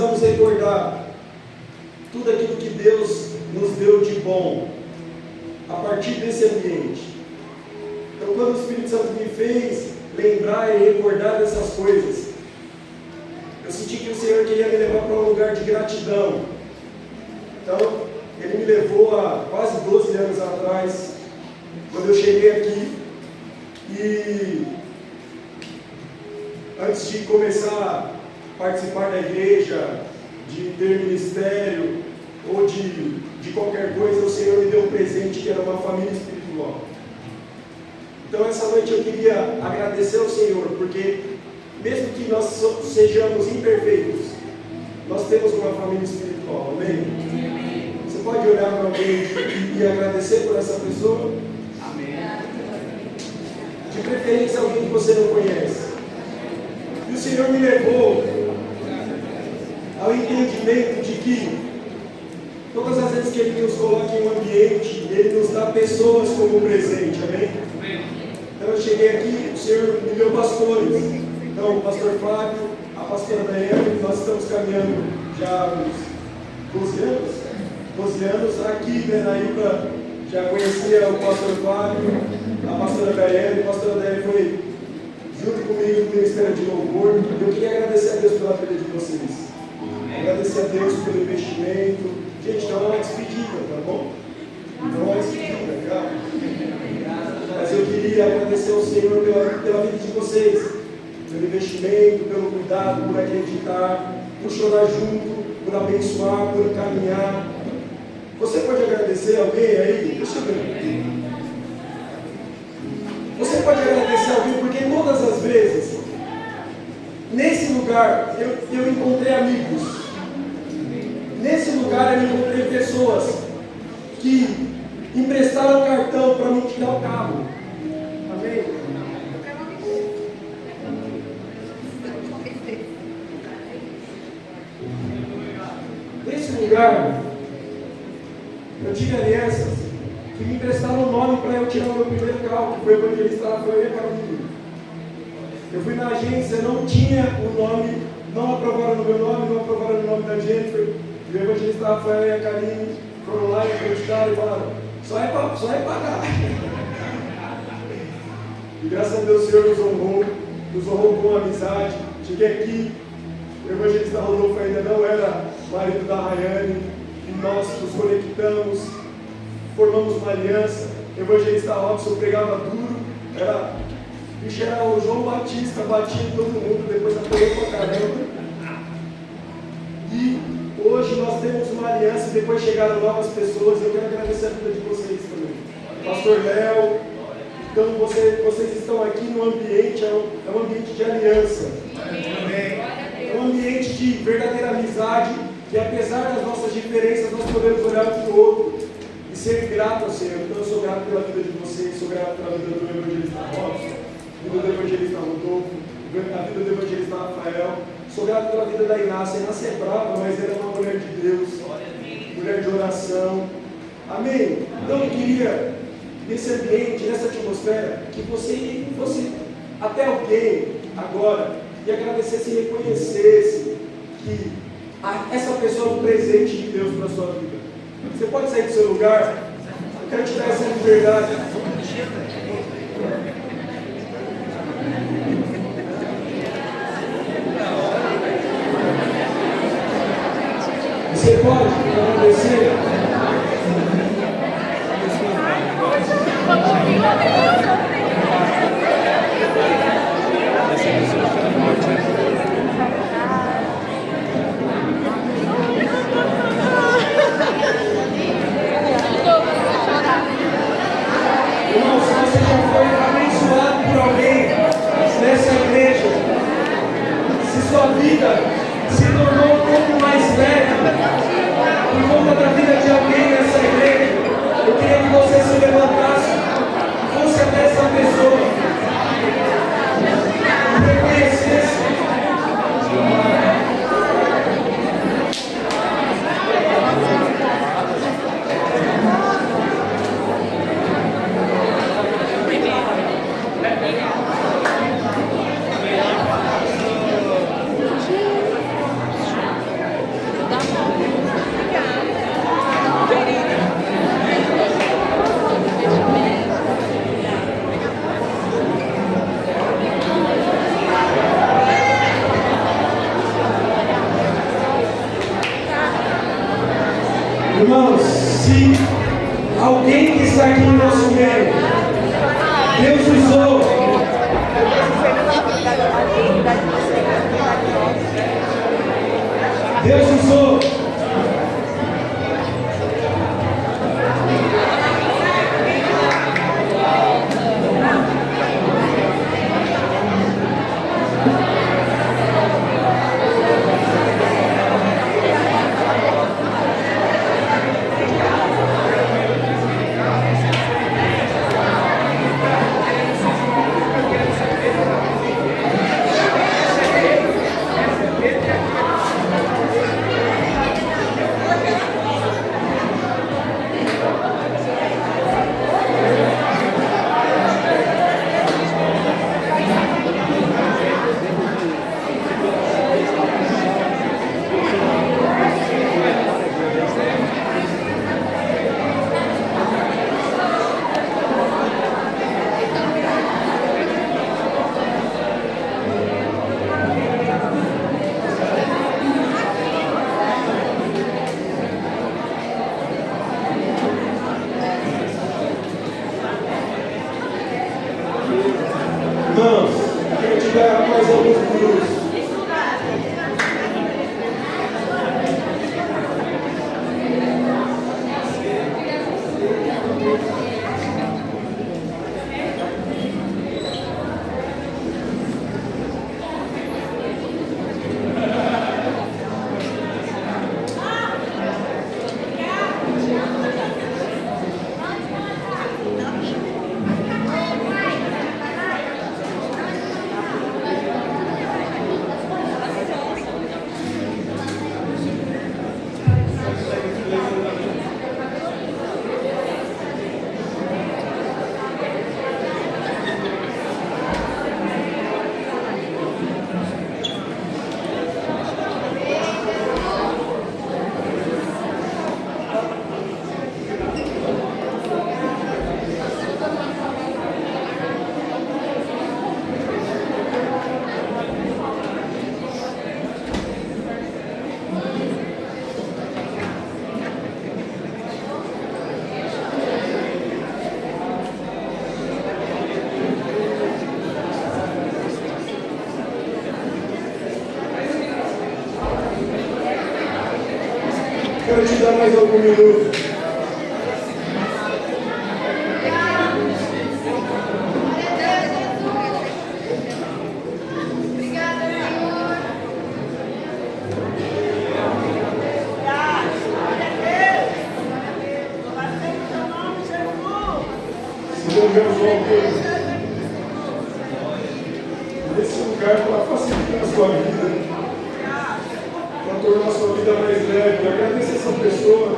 precisamos recordar tudo aquilo que Deus nos deu de bom a partir desse ambiente. Então, quando o Espírito Santo me fez lembrar e recordar dessas coisas, eu senti que o Senhor queria me levar para um lugar de gratidão. Então, Ele me levou há quase 12 anos atrás, quando eu cheguei aqui, e antes de começar a participar da igreja, de ter ministério, ou de qualquer coisa, o Senhor me deu um presente que era uma família espiritual. Então essa noite eu queria agradecer ao Senhor, porque mesmo que nós sejamos imperfeitos, nós temos uma família espiritual, amém? Você pode olhar para alguém e agradecer por essa pessoa? Amém. De preferência alguém que você não conhece. E o Senhor me levou ao entendimento de que todas as vezes que Ele nos coloca em um ambiente, Ele nos dá pessoas como presente, amém? Então eu cheguei aqui, o Senhor me deu pastores. Então o pastor Flávio, a pastora Daiane, nós estamos caminhando já há uns 12 anos. 12 anos aqui, né, na Ipa, já conhecia o pastor Flávio, a pastora Daiane. A pastora Daiane foi junto comigo no Ministério de Louvor. Eu queria agradecer a Deus pela vida de vocês. Agradecer a Deus pelo investimento. Gente, então é uma despedida, tá bom? Então é uma despedida, cara. Mas eu queria agradecer ao Senhor pela vida de vocês, pelo investimento, pelo cuidado, por acreditar, por chorar junto, por abençoar, por caminhar. Você pode agradecer alguém aí? Deixa eu ver. Você pode agradecer alguém porque todas as vezes, nesse lugar, eu encontrei amigos. Nesse lugar eu encontrei pessoas que emprestaram cartão para me tirar o carro. Amém? Nesse lugar, eu tive alianças que me emprestaram o nome para eu tirar o meu primeiro carro, que foi o evangelista Rafael e a Carolina. Eu fui na agência, não tinha o nome, não aprovaram no meu nome, não aprovaram no nome da Jennifer. O evangelista Rafael e a Karine foram lá e acreditaram e falaram: só é pagar. E graças a Deus o Senhor nos honrou com amizade. Cheguei aqui, o evangelista Rodolfo ainda não era marido da Rayane, e nós nos conectamos, formamos uma aliança. O evangelista Robson pregava duro, era o João Batista, batia em todo mundo, depois apoiou pra caramba. E hoje nós temos uma aliança, e depois chegaram novas pessoas. Eu quero agradecer a vida de vocês também. Pastor Léo, então vocês estão aqui no ambiente, é um ambiente de aliança. É um ambiente de verdadeira amizade, que apesar das nossas diferenças, nós podemos olhar para o outro e ser grato ao Senhor. Então eu sou grato pela vida de vocês, sou grato pela vida do evangelista Robson, a vida do evangelista Rodolfo, a vida do evangelista Rafael. Sou grato pela vida da Inácia. A Inácia é brava, mas ela é uma mulher de Deus, mulher de oração. Amém? Então eu queria, nesse ambiente, nessa atmosfera, que você fosse até alguém agora e agradecesse e reconhecesse que essa pessoa é um presente de Deus para a sua vida. Você pode sair do seu lugar? Eu quero te dar essa liberdade. Você pode agradecer? Irmão, se você já foi abençoado por alguém nessa igreja, se sua vida se tornou um pouco mais velha por conta da vida de alguém nessa igreja, eu queria que você se levantasse, fosse até Irmãos, se alguém que está aqui no nosso meio, Deus usou. Deus usou. Irmãos, quero te dar mais alguns minutos. Quero te dar mais algum minuto. Se não resolve nesse lugar para facilitar a sua vida, para tornar a sua vida mais leve, agradecer essa pessoa.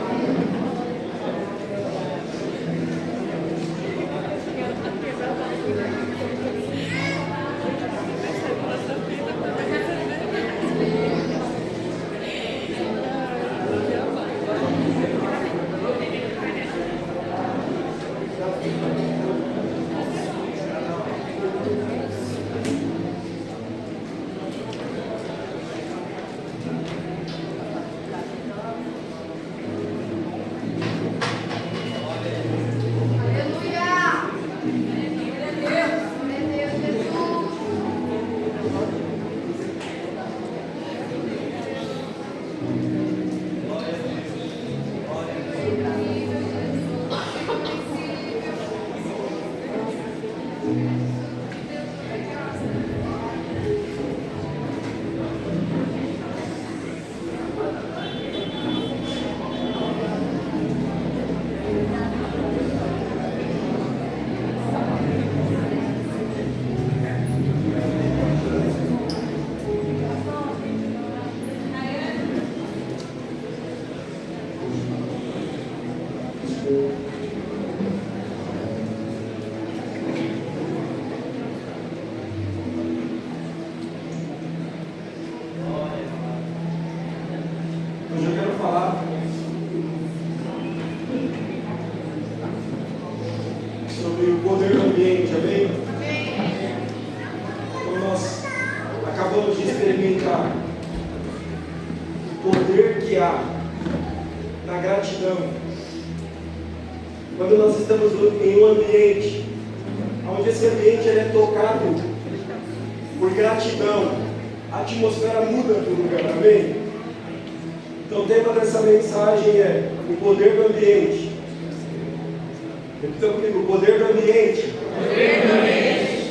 Sobre o poder do ambiente, amém? Então nós acabamos de experimentar o poder que há na na gratidão. Quando nós estamos em um ambiente, onde esse ambiente ele é tocado por gratidão, a atmosfera muda do lugar, amém? Então o tema dessa mensagem é o poder do ambiente. Repita comigo, o poder do ambiente. Poder do ambiente.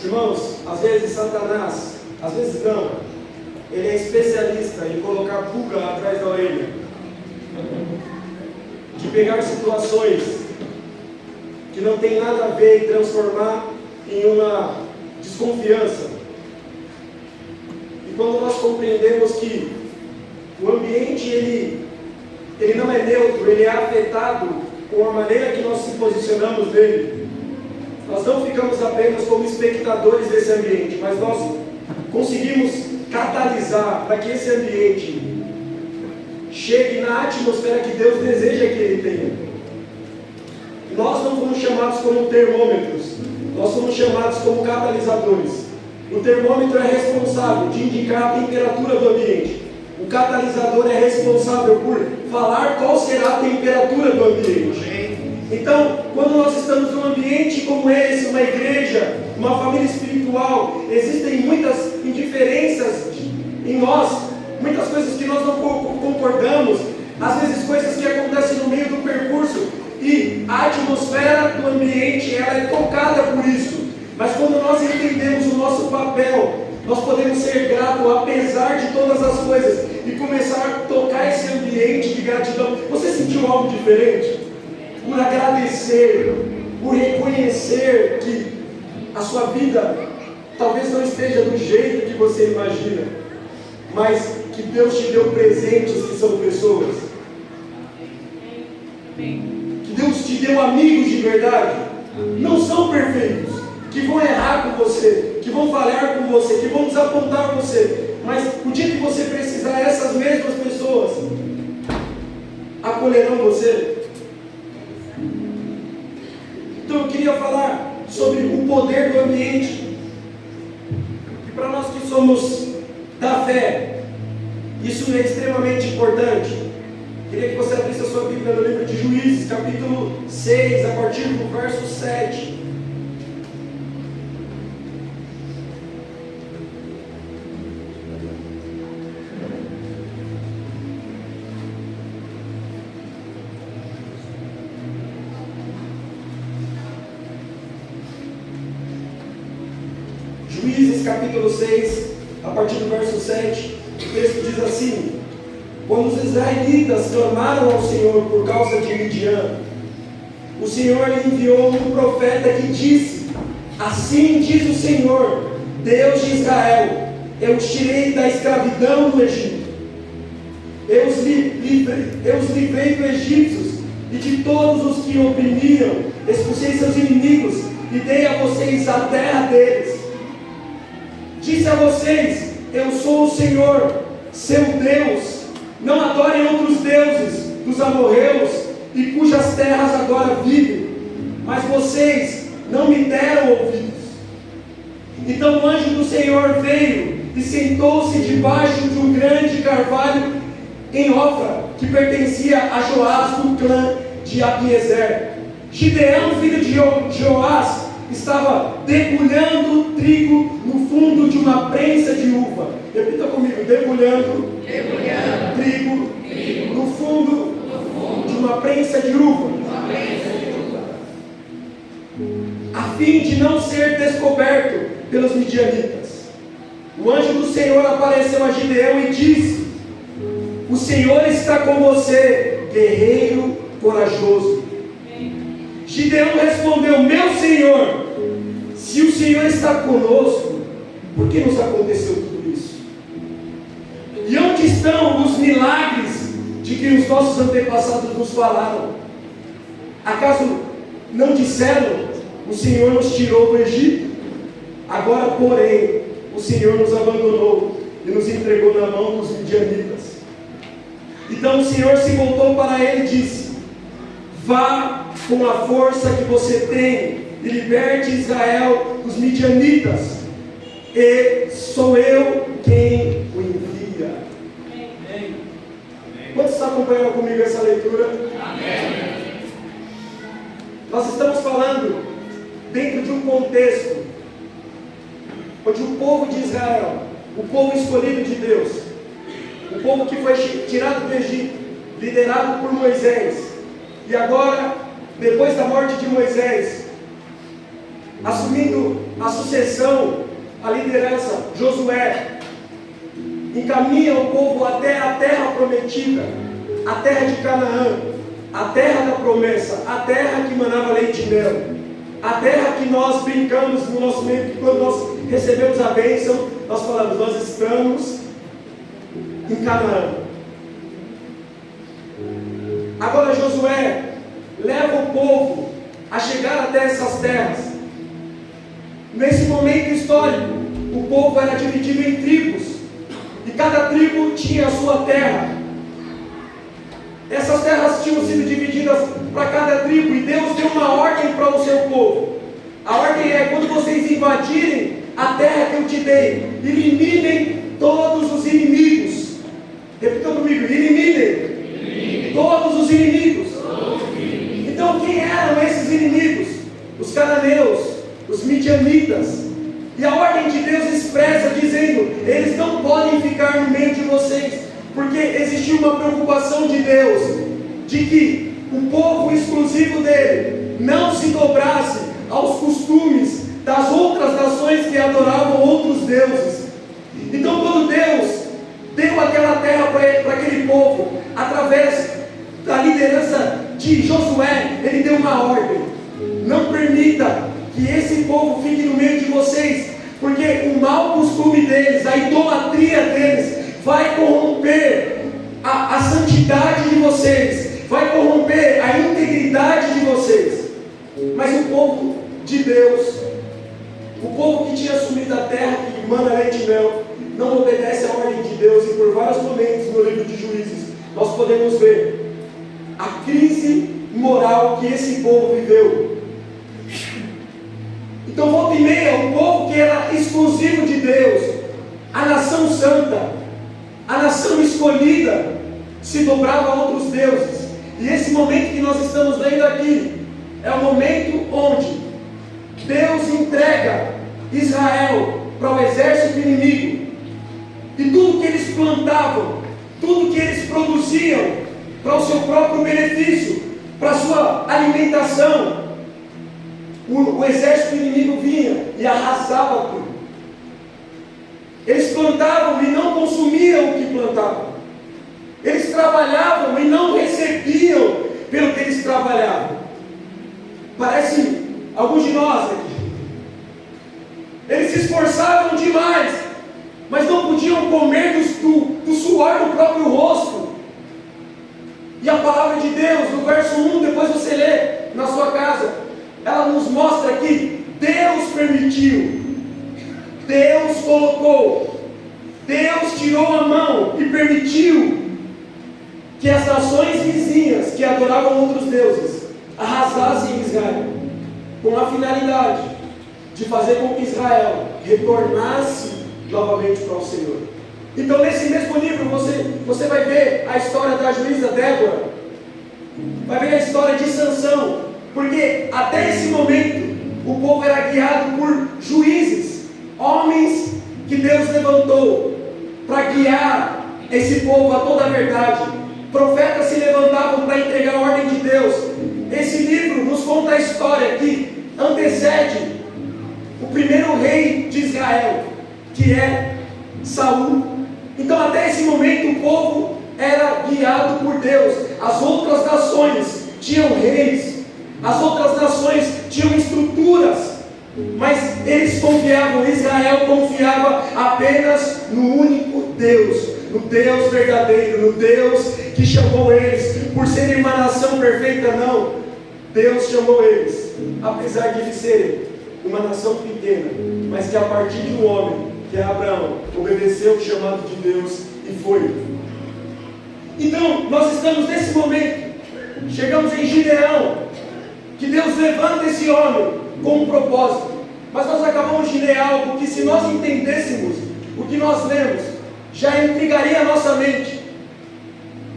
Irmãos, às vezes Satanás, às vezes não, ele é especialista em colocar pulga atrás da orelha, de pegar situações que não tem nada a ver e transformar em uma desconfiança. E quando nós compreendemos que o ambiente ele não é neutro, ele é afetado com a maneira que nós se posicionamos nele, nós não ficamos apenas como espectadores desse ambiente, mas nós conseguimos catalisar para que esse ambiente chegue na atmosfera que Deus deseja que ele tenha. Nós não fomos chamados como termômetros, nós somos chamados como catalisadores. O termômetro é responsável de indicar a temperatura do ambiente. O catalisador é responsável por falar qual será a temperatura do ambiente. Então, quando nós estamos num ambiente como esse, uma igreja, uma família espiritual, existem muitas indiferenças em nós, muitas coisas que nós não concordamos, às vezes coisas que acontecem no meio do percurso, e a atmosfera do ambiente ela é tocada por isso. Mas quando nós entendemos o nosso papel, nós podemos ser gratos apesar de todas as coisas e começar a tocar esse ambiente de gratidão. Você sentiu algo diferente? Por agradecer, por reconhecer que a sua vida talvez não esteja do jeito que você imagina, mas que Deus te deu presentes que são pessoas. Que Deus te deu amigos de verdade. Não são perfeitos, que vão errar com você, que vão falhar com você, que vão desapontar você. Mas o dia que você precisar, essas mesmas pessoas acolherão você. Então eu queria falar sobre o poder do ambiente. E para nós que somos da fé, isso é extremamente importante. Queria que você abrisse a sua Bíblia no livro de Juízes, capítulo 6, a partir do verso 7. Juízes capítulo 6, a partir do verso 7, o texto diz assim: quando os israelitas clamaram ao Senhor por causa de Midian, o Senhor lhe enviou um profeta que disse: assim diz o Senhor, Deus de Israel, eu os tirei da escravidão do Egito, eu os livrei dos egípcios e de todos os que oprimiam, expulsei seus inimigos e dei a vocês a terra deles. Disse a vocês: eu sou o Senhor, seu Deus. Não adorem outros deuses dos amorreus e cujas terras agora vivem. Mas vocês não me deram ouvidos. Então o anjo do Senhor veio e sentou-se debaixo de um grande carvalho em Ofra, que pertencia a Joás do clã de Abiezer. Gideão, filho de Joás, estava debulhando trigo no fundo de uma prensa de uva. Repita comigo: debulhando trigo no fundo de uma prensa de uva, a fim de não ser descoberto pelos midianitas. O anjo do Senhor apareceu a Gideão e disse: o Senhor está com você, guerreiro corajoso. Gideão respondeu: meu Senhor, se o Senhor está conosco, por que nos aconteceu tudo isso? E onde estão os milagres de que os nossos antepassados nos falaram? Acaso não disseram: o Senhor nos tirou do Egito? Agora, porém, o Senhor nos abandonou e nos entregou na mão dos midianitas. Então o Senhor se voltou para ele e disse: vá com a força que você tem e liberte Israel dos midianitas, e sou eu quem o envia. Amém. Quantos estão acompanhando comigo? contexto onde o povo de Israel, o povo escolhido de Deus, o povo que foi tirado do Egito, liderado por Moisés, e agora, depois da morte de Moisés, assumindo a sucessão, a liderança, Josué, encaminha o povo até a terra prometida, a terra de Canaã, a terra da promessa, a terra que manava leite e mel, a terra que nós brincamos no nosso meio, que quando nós recebemos a bênção, nós falamos, nós estamos em Canaã. Agora Josué leva o povo a chegar até essas terras. Nesse momento histórico, o povo era dividido em tribos, e cada tribo tinha a sua terra. Essas terras tinham sido divididas para cada tribo, e Deus deu uma ordem para o seu povo. A ordem é: quando vocês invadirem a terra que eu te dei, eliminem todos os inimigos. Repita comigo: eliminem todos os inimigos. Então quem eram esses inimigos? Os cananeus, os midianitas. E a ordem de Deus expressa dizendo: eles não podem ficar no meio de vocês, porque existia uma preocupação de Deus, de que o povo exclusivo dele não se dobrasse aos costumes das outras nações que adoravam outros deuses. Então quando Deus deu aquela terra para aquele povo, através da liderança de Josué, ele deu uma ordem: não permita que esse povo fique no meio de vocês, porque o mau costume deles, a idolatria deles, vai corromper a santidade de vocês, vai corromper a integridade de vocês. Mas o povo de Deus, o povo que tinha assumido a terra que mana leite e mel, não obedece à ordem de Deus. E por vários momentos no livro de Juízes nós podemos ver a crise moral que esse povo viveu. Então volta e meia, o povo que era exclusivo de Deus, a nação santa, a nação escolhida, se dobrava a outros deuses. E esse momento que nós estamos vendo aqui é o momento onde Deus entrega Israel para o exército inimigo, e tudo que eles plantavam, tudo que eles produziam para o seu próprio benefício, para a sua alimentação, o exército inimigo vinha e arrasava tudo. Eles plantavam e não consumiam o que plantavam. Eles trabalhavam e não recebiam pelo que eles trabalhavam. Parece alguns de nós aqui. Eles se esforçavam demais, mas não podiam comer do suor do próprio rosto. E a palavra de Deus, no verso 1, depois você lê na sua casa, ela nos mostra que Deus permitiu, Deus colocou, Deus tirou a mão e permitiu que as nações vizinhas que adoravam outros deuses arrasassem Israel, com a finalidade de fazer com que Israel retornasse novamente para o Senhor. Então nesse mesmo livro você vai ver a história da juíza Débora, vai ver a história de Sansão, porque até esse momento o povo era guiado por juízes, homens que Deus levantou para guiar esse povo a toda a verdade. Profetas se levantavam para entregar a ordem de Deus. Esse livro nos conta a história que antecede o primeiro rei de Israel, que é Saul. Então até esse momento o povo era guiado por Deus. As outras nações tinham reis, as outras nações tinham estruturas, mas eles confiavam, Israel confiava apenas no único Deus, no Deus verdadeiro, no Deus que chamou eles. Por serem uma nação perfeita, não, Deus chamou eles, apesar de eles serem uma nação pequena, mas que a partir de um homem, que é Abraão, obedeceu o chamado de Deus e foi. Então nós estamos nesse momento, chegamos em Gideão, que Deus levanta esse homem com um propósito. Mas nós acabamos de ler algo que, se nós entendêssemos o que nós lemos, já intrigaria a nossa mente.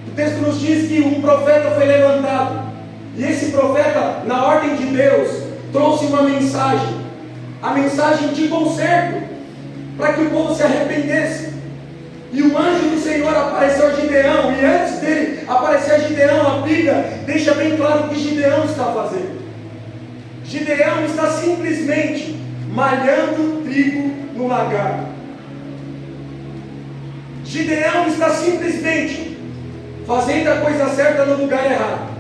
O texto nos diz que um profeta foi levantado, e esse profeta, na ordem de Deus, trouxe uma mensagem a mensagem de conserto, para que o povo se arrependesse. E o anjo do Senhor apareceu a Gideão, e antes dele aparecer a Gideão, a Bíblia deixa bem claro o que Gideão está fazendo. Gideão está simplesmente malhando trigo no lagar. Gideão está simplesmente fazendo a coisa certa no lugar errado.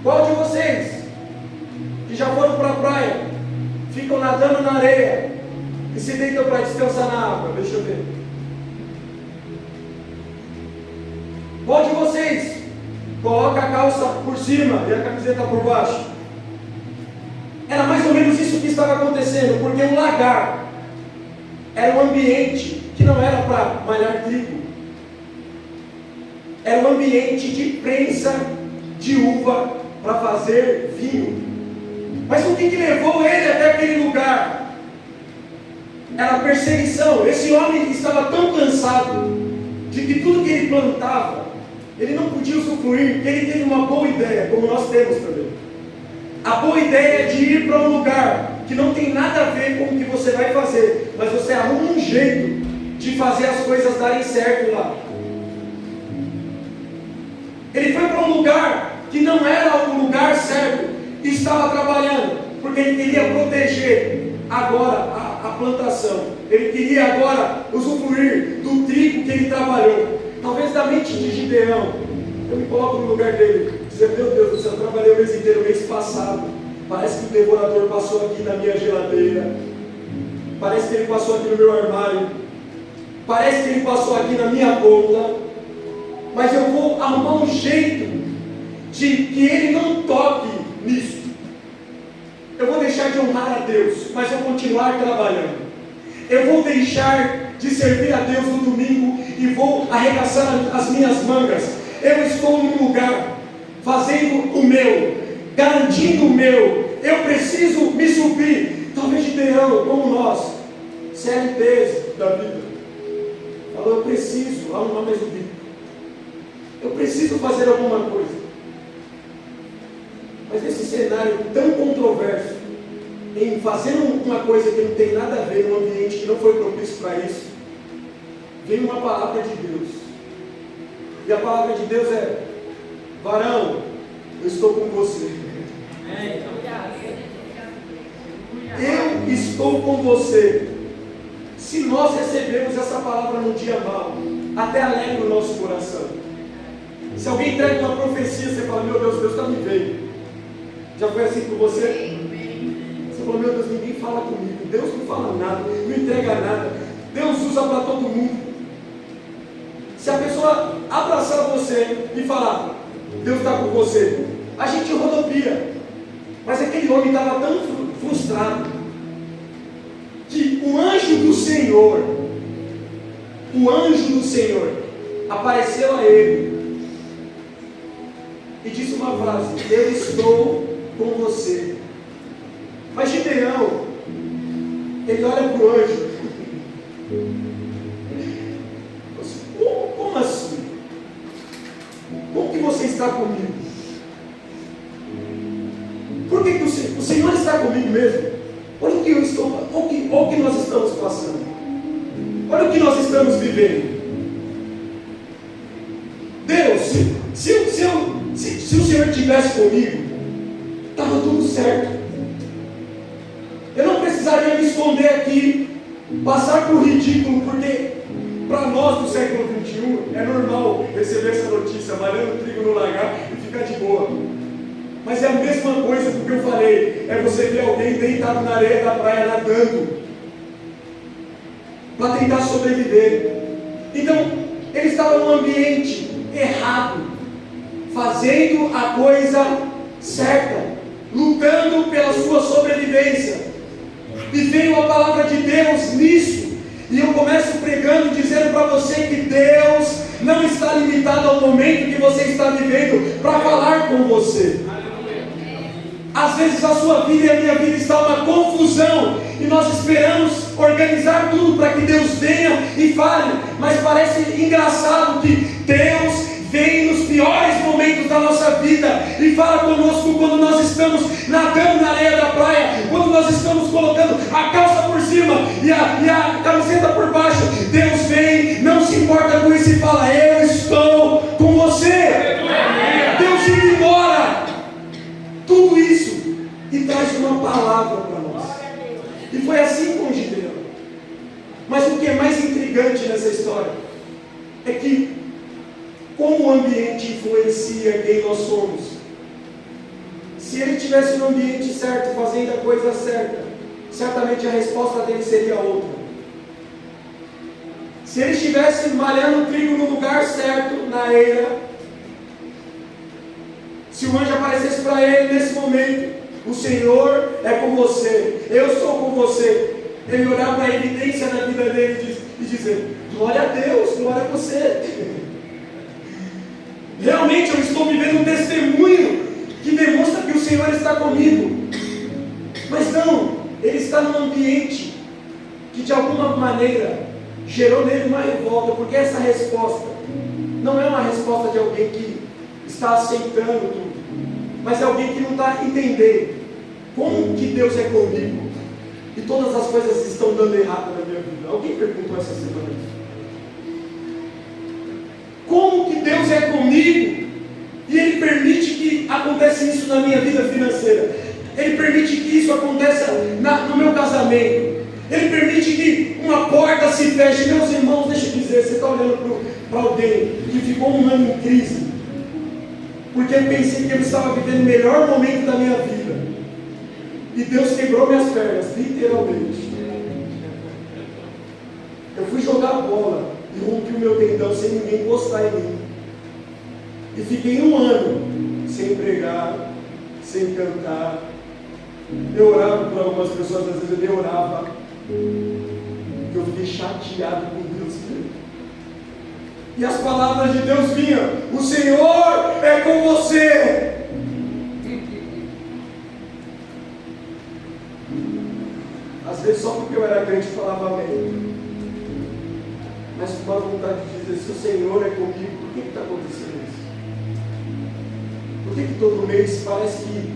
Qual de vocês que já foram para a praia, ficam nadando na areia e se deitam para descansar na água? Deixa eu ver. Qual de vocês coloca a calça por cima e a camiseta por baixo? Era mais ou menos isso que estava acontecendo, porque o lagar era um ambiente que não era para malhar trigo, era um ambiente de prensa de uva para fazer vinho. Mas o que levou ele até aquele lugar? Era a perseguição. Esse homem estava tão cansado de que tudo que ele plantava, ele não podia usufruir, porque ele teve uma boa ideia, como nós temos também. A boa ideia é de ir para um lugar que não tem nada a ver com o que você vai fazer, mas você arruma um jeito de fazer as coisas darem certo lá. Ele foi para um lugar que não era o lugar certo e estava trabalhando, porque ele queria proteger agora a plantação, ele queria agora usufruir do trigo que ele trabalhou. Talvez da mente de Gideão, eu me coloco no lugar dele, dizer: meu Deus do céu, eu trabalhei o mês inteiro, mês passado, parece que o devorador passou aqui na minha geladeira, parece que ele passou aqui no meu armário, parece que ele passou aqui na minha conta, mas eu vou arrumar um jeito de que ele não toque nisso. Eu vou deixar de honrar a Deus, mas vou continuar trabalhando. Eu vou deixar de servir a Deus no domingo e vou arregaçar as minhas mangas. Eu estou num lugar fazendo o meu, garantindo o meu. Eu preciso me subir. Talvez Gideão, como nós, CLTs da vida, falou: eu preciso arrumar mais um bico. Eu preciso fazer alguma coisa. Mas nesse cenário tão controverso, em fazer uma coisa que não tem nada a ver, num ambiente que não foi propício para isso, vem uma palavra de Deus. E a palavra de Deus é: varão, eu estou com você. Eu estou com você. Se nós recebemos essa palavra num dia mau, até alegra o nosso coração. Se alguém entrega uma profecia, você fala: meu Deus, Deus está me vendo. Já foi assim com você? Você falou: meu Deus, ninguém fala comigo, Deus não fala nada, não entrega nada, Deus usa para todo mundo. Se a pessoa abraçar você e falar: Deus está com você, a gente rodopia. Mas aquele homem estava tão frustrado que o anjo do Senhor apareceu a ele e disse uma frase: eu estou com você. Mas Gideão, ele olha para o anjo: como assim? Como que você está comigo? Por que o Senhor está comigo mesmo? Olha o que eu estou, olha o que nós estamos passando, olha o que nós estamos vivendo. Deus, se o Senhor estivesse comigo, estava tudo certo. Eu não precisaria me esconder aqui, passar por ridículo, porque para nós do século XXI é normal receber essa notícia, malhando trigo no lagar e ficar de boa. Mas é a mesma coisa do que eu falei, é você ver alguém deitado na areia da praia nadando, para tentar sobreviver. Então, ele estava num ambiente errado, fazendo a coisa certa, lutando pela sua sobrevivência. E veio a palavra de Deus nisso. E eu começo pregando, dizendo para você que Deus não está limitado ao momento que você está vivendo para falar com você. Às vezes a sua vida e a minha vida está uma confusão, e nós esperamos organizar tudo para que Deus venha e fale, mas parece engraçado que Deus vem nos piores momentos da nossa vida e fala conosco quando nós estamos nadando na areia da praia, quando nós estamos colocando a calça por cima e a camiseta por baixo. Deus vem, não se importa com isso e fala: eu estou com você. Deus ignora tudo isso e traz uma palavra para nós. E foi assim com Gideão. Mas o que é mais intrigante nessa história é que, como o ambiente influencia quem nós somos, se ele estivesse no ambiente certo, fazendo a coisa certa, certamente a resposta dele seria outra. Se ele estivesse malhando trigo no lugar certo, na eira, se o anjo aparecesse para ele nesse momento: o Senhor é com você, eu sou com você, ele olhar para a evidência da vida dele e dizer: glória a Deus, glória a você. Realmente eu estou vivendo um testemunho que demonstra que o Senhor está comigo. Mas não, ele está num ambiente que de alguma maneira gerou nele uma revolta, porque essa resposta não é uma resposta de alguém que está aceitando tudo, mas é alguém que não está entendendo como que Deus é comigo e todas as coisas estão dando errado na minha vida. Alguém perguntou essa semana isso? Como que Deus é comigo e Ele permite que aconteça isso na minha vida financeira? Ele permite que isso aconteça no meu casamento. Ele permite que uma porta se feche. Meus irmãos, deixa eu dizer, você está olhando para alguém que ficou um ano em crise, porque eu pensei que eu estava vivendo o melhor momento da minha vida, e Deus quebrou minhas pernas, literalmente. Eu fui jogar bola e rompi o meu tendão sem ninguém encostar em mim, e fiquei um ano sem pregar, sem cantar. Eu orava por algumas pessoas, às vezes eu orava, eu fiquei chateado com Deus. E as palavras de Deus vinham: o Senhor é com você. Às vezes só porque eu era crente eu falava amém, mas com uma vontade de dizer: se o Senhor é comigo, por que está acontecendo isso? Por que todo mês parece que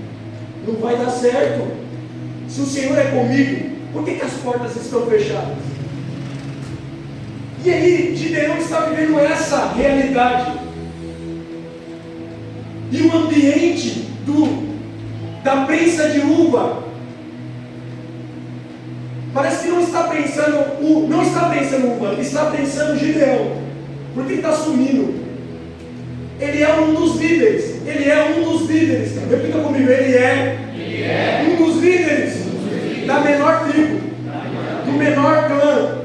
não vai dar certo? Se o Senhor é comigo, por que as portas estão fechadas? E aí, Gideão está vivendo essa realidade. E o ambiente da prensa de uva parece que não está pensando uva, ele está pensando Gideão. Porque ele está sumindo. Ele é um dos líderes. Repita comigo: ele é um dos líderes da menor tribo, do menor clã.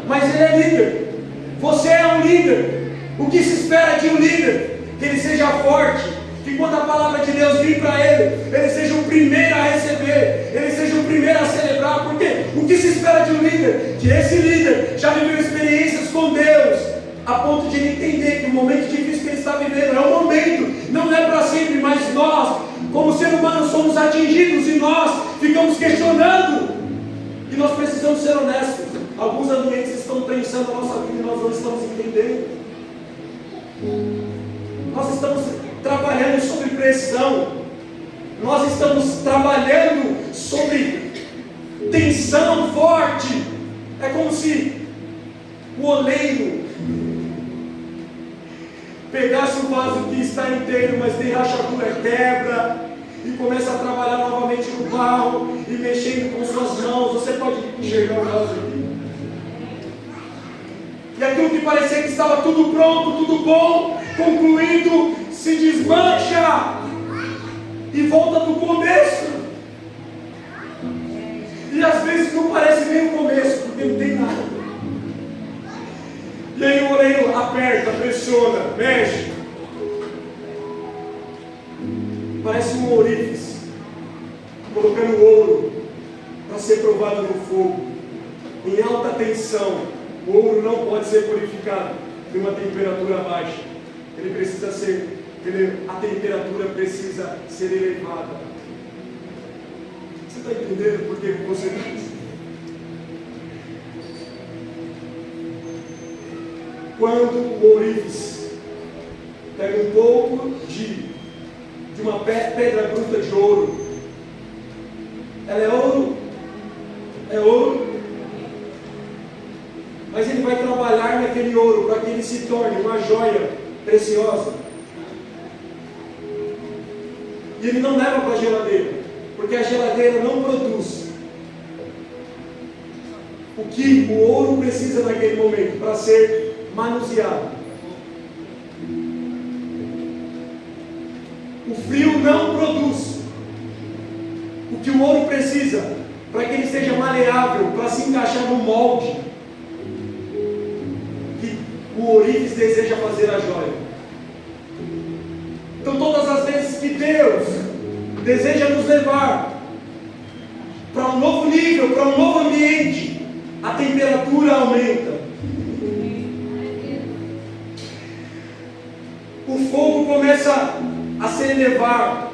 Mas ele é líder. Você é um líder. O que se espera de um líder? Que ele seja forte, que quando a palavra de Deus vir para ele seja o primeiro a receber, ele seja o primeiro a celebrar. Porque o que se espera de um líder? Que esse líder já viveu experiências com Deus, a ponto de ele entender que o momento difícil que ele está vivendo é um momento, não é para sempre. Mas nós, como ser humano, somos atingidos e nós ficamos questionando, e nós precisamos ser honestos. Alguns ambientes estão preenchendo a nossa vida e nós não estamos entendendo. Nós estamos trabalhando sobre pressão, nós estamos trabalhando sobre tensão forte. É como se o oleiro pegasse um vaso que está inteiro, mas tem rachadura, quebra, e começa a trabalhar novamente no barro e mexendo com suas mãos. Você pode enxergar o vaso aqui. E aquilo que parecia que estava tudo pronto, tudo bom, concluído, se desmancha e volta do começo. E às vezes não parece nem o começo, porque não tem nada. E aí o oleiro aperta, pressiona, mexe. Parece um ourives colocando ouro para ser provado no fogo, em alta tensão. O ouro não pode ser purificado em uma temperatura baixa. A temperatura precisa ser elevada. Você está entendendo por que você diz? Quando o ourives pega um pouco de uma pedra bruta de ouro. Ela é ouro? É ouro. Mas ele vai trabalhar naquele ouro para que ele se torne uma joia preciosa. E ele não leva para a geladeira, porque a geladeira não produz o que o ouro precisa naquele momento para ser manuseado. O frio não produz o que o ouro precisa para que ele seja maleável, para se encaixar no molde que o ourives deseja fazer a joia. Então, todas as vezes que Deus deseja nos levar para um novo nível, para um novo ambiente, a temperatura aumenta. O fogo começa a se elevar.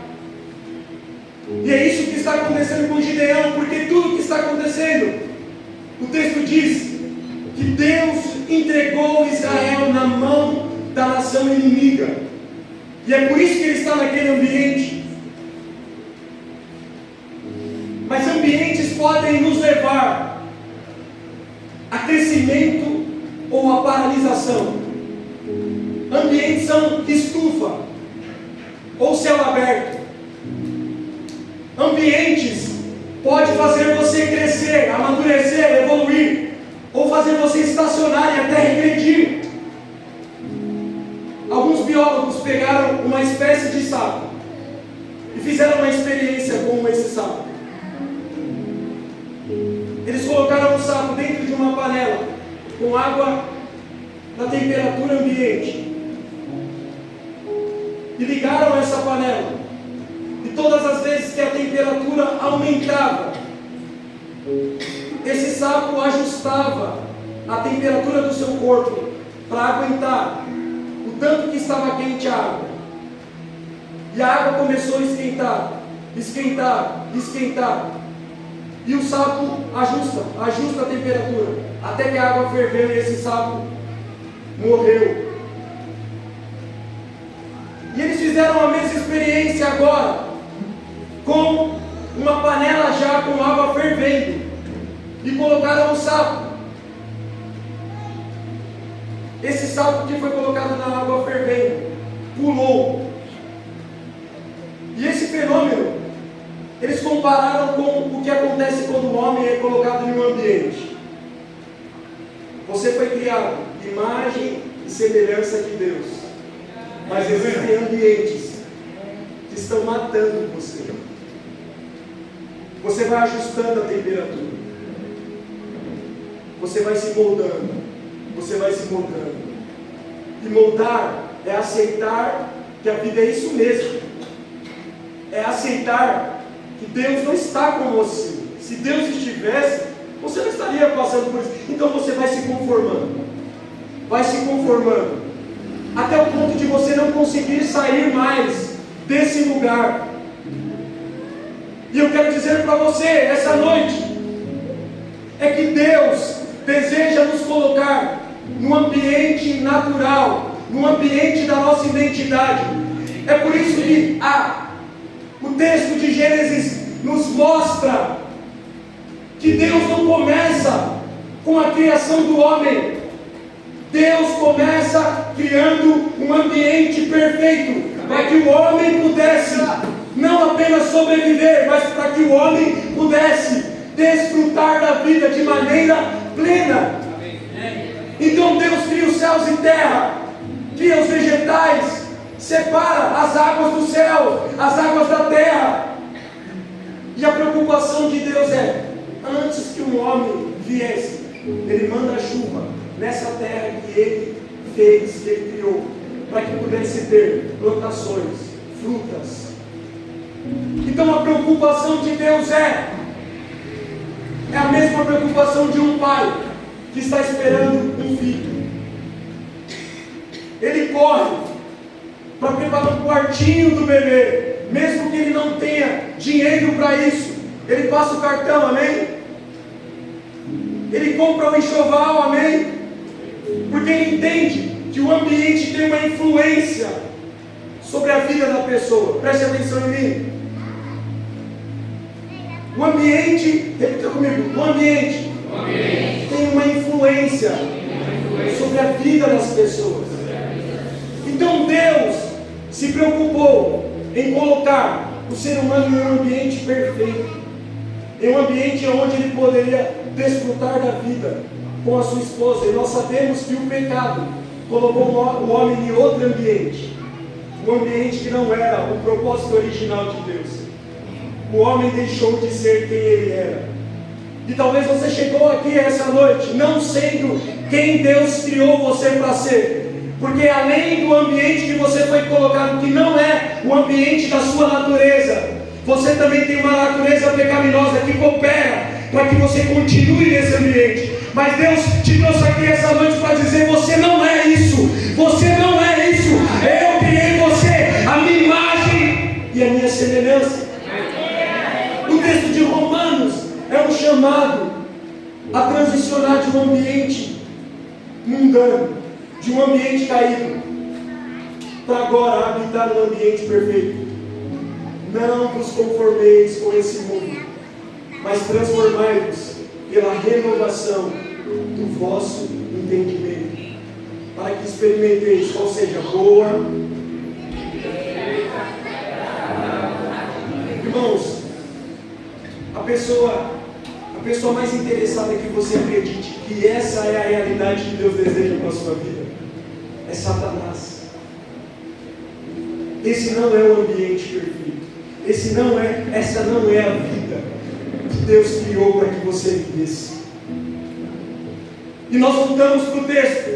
E é isso que está acontecendo com Gideão, porque tudo que está acontecendo, o texto diz que Deus entregou Israel na mão da nação inimiga. E é por isso que ele está naquele ambiente. Mas ambientes podem nos levar a crescimento ou a paralisação. Ambientes são estufa ou céu aberto. Ambientes pode fazer você crescer, amadurecer, evoluir, ou fazer você estacionar e até regredir. Alguns biólogos pegaram uma espécie de sapo e fizeram uma experiência com esse sapo. Eles colocaram o sapo dentro de uma panela com água na temperatura ambiente e ligaram essa panela. E todas as vezes que a temperatura aumentava, esse sapo ajustava a temperatura do seu corpo para aguentar o tanto que estava quente a água. E a água começou a esquentar, esquentar, esquentar. E o sapo ajusta a temperatura, até que a água ferveu e esse sapo morreu. E eles fizeram a mesma experiência agora, com uma panela já com água fervendo, e colocaram o sapo. Esse sapo que foi colocado na água fervendo pulou. E esse fenômeno eles compararam com o que acontece quando o homem é colocado em um ambiente. Você foi criado imagem e semelhança de Deus, mas existem ambientes que estão matando você. Você vai ajustando a temperatura, você vai se moldando, você vai se moldando. E moldar é aceitar que a vida é isso mesmo, é aceitar que Deus não está com você. Se Deus estivesse, você não estaria passando por isso. Então você vai se conformando, até o ponto de você não conseguir sair mais desse lugar. E eu quero dizer para você essa noite, é que Deus deseja nos colocar num ambiente natural, num ambiente da nossa identidade. É por isso que o texto de Gênesis nos mostra que Deus não começa com a criação do homem. Deus começa criando um ambiente perfeito para que o homem pudesse não apenas sobreviver, mas para que o homem pudesse desfrutar da vida de maneira plena. Então Deus cria os céus e terra, cria os vegetais, separa as águas do céu, as águas da terra. E a preocupação de Deus é, antes que um homem viesse, Ele manda a chuva nessa terra que Ele fez, que Ele criou, para que pudesse ter plantações, frutas. Então a preocupação de Deus é a mesma preocupação de um pai que está esperando um filho. Ele corre para preparar um quartinho do bebê, mesmo que ele não tenha dinheiro para isso. Ele passa o cartão, amém? Ele compra o enxoval, amém? Porque ele entende que o ambiente tem uma influência vida da pessoa. Preste atenção em mim. O ambiente, repita comigo, o ambiente tem uma influência sobre a vida das pessoas. Então Deus se preocupou em colocar o ser humano em um ambiente perfeito, em um ambiente onde ele poderia desfrutar da vida com a sua esposa. E nós sabemos que o pecado colocou o homem em outro ambiente, um ambiente que não era o propósito original de Deus. O homem deixou de ser quem ele era. E talvez você chegou aqui essa noite não sendo quem Deus criou você para ser. Porque além do ambiente que você foi colocado, que não é o ambiente da sua natureza, você também tem uma natureza pecaminosa que coopera para que você continue nesse ambiente. Mas Deus te trouxe aqui essa noite para dizer: você não é isso, você não é isso. Eu criei você, a minha imagem e a minha semelhança. O texto de Romanos é um chamado a transicionar de um ambiente mundano, de um ambiente caído, para agora habitar um ambiente perfeito. Não vos conformeis com esse mundo, mas transformai-vos pela renovação do vosso entendimento, para que experimenteis qual seja boa. Irmãos, a pessoa mais interessada que você acredite que essa é a realidade que Deus deseja para a sua vida é Satanás. Esse não é o ambiente perfeito. Essa não é a vida que Deus criou para que você vivesse. E nós voltamos para o texto.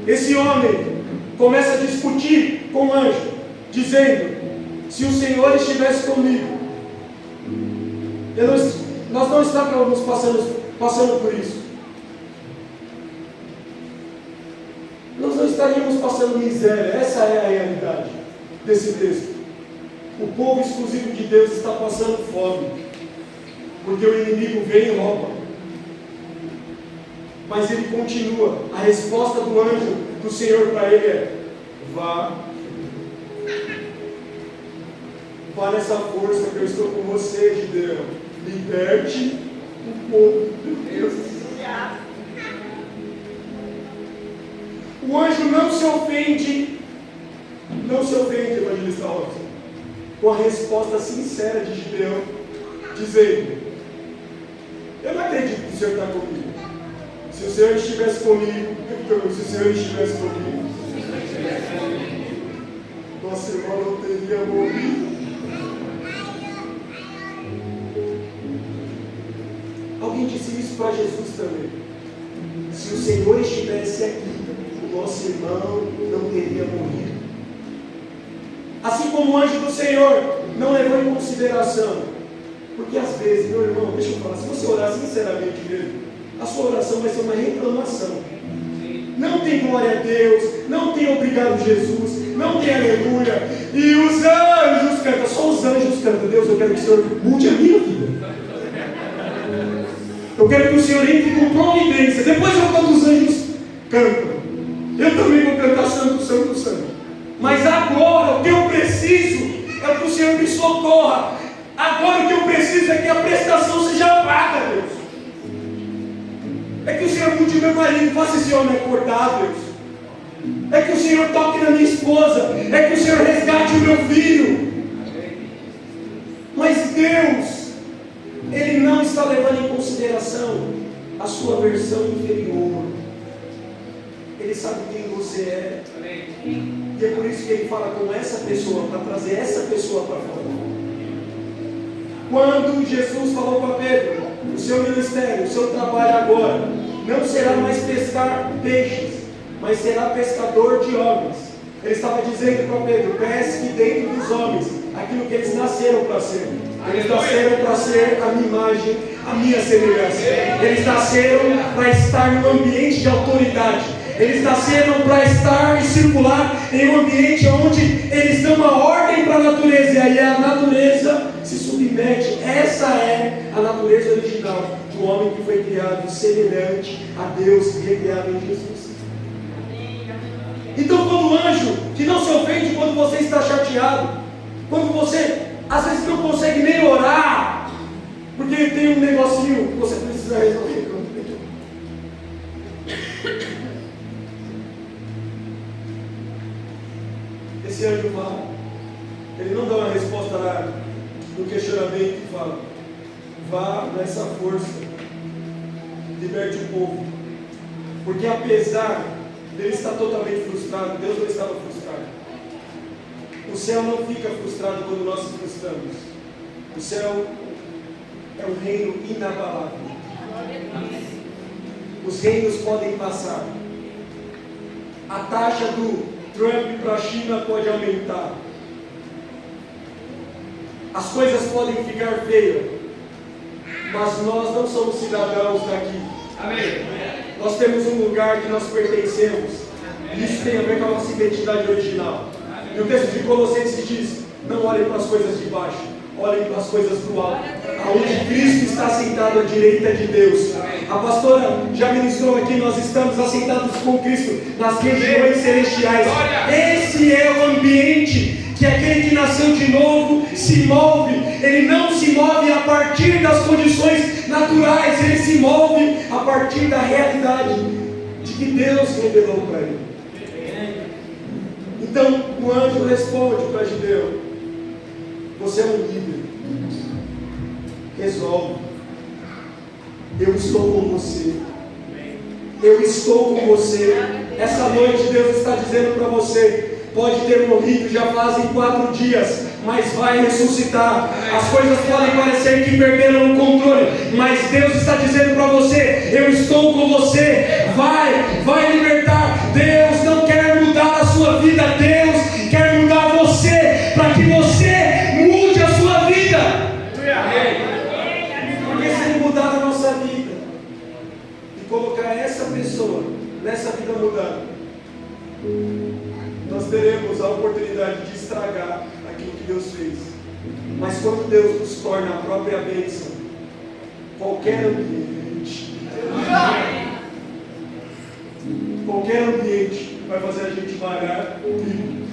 Esse homem começa a discutir com o anjo, dizendo: se o Senhor estivesse comigo, nós não estávamos passando por isso. Nós não estaríamos passando miséria. Essa é a realidade desse texto. O povo exclusivo de Deus está passando fome, porque o inimigo vem e rouba. Mas ele continua. A resposta do anjo do Senhor para ele é: vá nessa força que eu estou com você, Gideão. Liberte o povo de Deus. O anjo não se ofende, evangelista Robson, com a resposta sincera de Gideão, dizendo: eu não acredito que o Senhor está comigo. Se o Senhor estivesse comigo, nossa irmã não teria morrido. Alguém disse isso para Jesus também. Se o Senhor estivesse aqui, o nosso irmão não teria morrido. Assim como o anjo do Senhor não levou em consideração. Porque às vezes, meu irmão, deixa eu falar, se você orar sinceramente mesmo, a sua oração vai ser uma reclamação. Não tem glória a Deus, não tem obrigado Jesus, não tem aleluia. E os anjos cantam, só os anjos cantam. Deus, eu quero que o Senhor mude a minha vida. Eu quero que o Senhor entre com providência. Depois eu canto, os anjos cantam. Eu também vou cantar santo, santo, santo. Mas agora o que eu preciso é que o Senhor me socorra. Agora o que eu preciso é que a prestação seja paga, Deus. É que o Senhor mude meu marido, faça esse homem acordar, Deus. É que o Senhor toque na minha esposa. É que o Senhor resgate o meu filho. Mas Deus, Ele não está levando em consideração a sua versão inferior. Ele sabe quem você é. E é por isso que Ele fala com essa pessoa, para trazer essa pessoa para fora. Quando Jesus falou para Pedro: o seu ministério, o seu trabalho agora não será mais pescar peixes, mas será pescador de homens. Ele estava dizendo para Pedro: pesque dentro dos homens aquilo que eles nasceram para ser. Eles nasceram para ser a minha imagem, a minha semelhança. Eles nasceram para estar num ambiente de autoridade. Eles nasceram para estar e circular em um ambiente onde eles dão uma ordem para a natureza, e aí a natureza se submete. Essa é a natureza original do homem que foi criado semelhante a Deus, que é criado em Jesus. Então, quando o anjo, que não se ofende quando você está chateado, Quando você, às vezes, não consegue nem orar, porque tem um negocinho que você precisa resolver. Esse anjo lá, ele não dá uma resposta no questionamento e fala: vá nessa força, liberte o povo. Porque apesar dele estar totalmente frustrado, Deus não estava frustrado. O céu não fica frustrado quando nós nos frustramos. O céu é um reino inabalável. Os reinos podem passar. A taxa do Trump para a China pode aumentar. As coisas podem ficar feias. Mas nós não somos cidadãos daqui. Amém. Nós temos um lugar que nós pertencemos. Isso tem a ver com a nossa identidade original. E o texto de Colossenses diz: não olhem para as coisas de baixo, olhem para as coisas do alto, aonde Cristo está sentado à direita de Deus. A pastora já ministrou aqui: nós estamos assentados com Cristo nas regiões celestiais. Esse é o ambiente que aquele que nasceu de novo se move. Ele não se move a partir das condições naturais, ele se move a partir da realidade de que Deus revelou para ele. Então o anjo responde para Gideão: você é um líder, resolve, eu estou com você, eu estou com você. Essa noite Deus está dizendo para você: pode ter morrido já fazem 4 dias, mas vai ressuscitar. As coisas podem parecer que perderam o controle, mas Deus está dizendo para você: eu estou com você, vai libertar. Deus não quer mudar a sua vida, Deus quer mudar você, para que você mude a sua vida. Porque se Ele mudar a nossa vida e colocar essa pessoa nessa vida mudada, nós teremos a oportunidade de estragar aquilo que Deus fez. Mas quando Deus nos torna a própria bênção, qualquer ambiente vai fazer a gente malhar o trigo.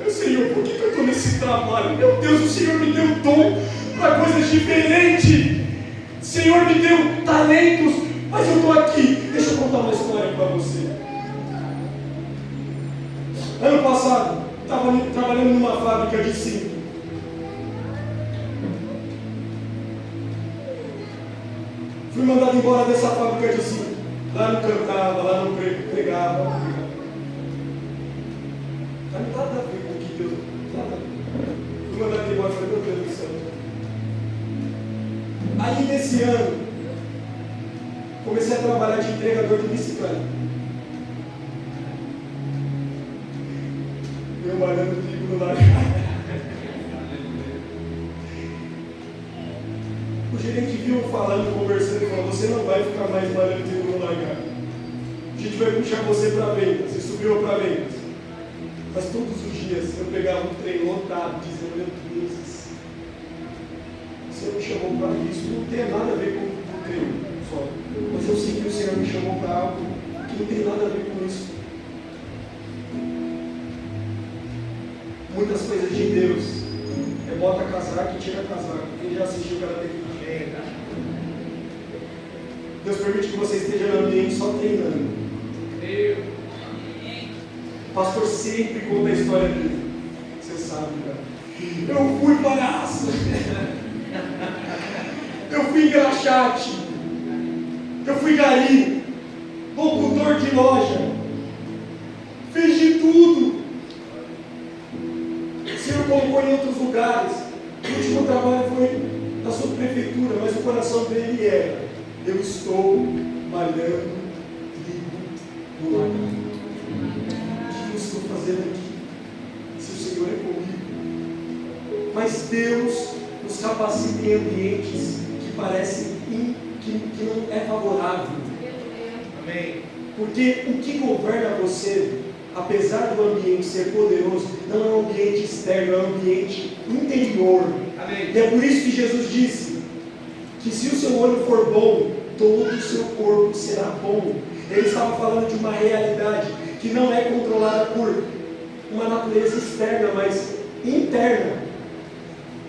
Senhor, por que eu estou nesse trabalho? Meu Deus, o Senhor me deu dom para coisas diferentes. O Senhor me deu talentos, mas eu estou aqui. Deixa eu contar uma história para você. Ano passado, estava trabalhando numa fábrica de cinto. Fui mandado embora dessa fábrica de cinto. Lá não cantava, lá não pregava. Não tem nada a ver com o que Deus... Nada a ver. Fui mandado embora e falei: meu Deus do céu. Aí nesse ano, comecei a trabalhar de entregador de bicicleta. Eu malhando trigo no lagar. O gerente viu falando, conversando e falou: você não vai ficar mais malhando trigo no lagar. A gente vai puxar você para vendas. E subiu para vendas. Mas todos os dias eu pegava um trem lotado, dizendo: meu Deus, você me chamou para isso. Não tem nada a ver com o treino só. Mas eu sei que o Senhor me chamou para algo que não tem nada a ver com isso. Muitas coisas de Deus é bota casaco e tira casaco. Quem já assistiu Karate Kid? Deus permite que você esteja no ambiente só treinando. O pastor sempre conta a história dele. Você sabe, cara. Eu fui palhaço. Eu fui engraxate. Eu fui gari. Locutor de loja. Fiz de tudo. O Senhor colocou em outros lugares. O último trabalho foi na subprefeitura, mas o coração dele era: eu estou malhando trigo no lagar. O que eu estou fazendo aqui? Se o Senhor é comigo. Mas Deus nos capacita em ambientes que parecem que não é favorável. Amém. Porque o que governa você, apesar do ambiente ser poderoso, não é um ambiente externo, é um ambiente interior. Amém. E é por isso que Jesus disse que se o seu olho for bom, todo o seu corpo será bom. Ele estava falando de uma realidade que não é controlada por uma natureza externa, mas interna.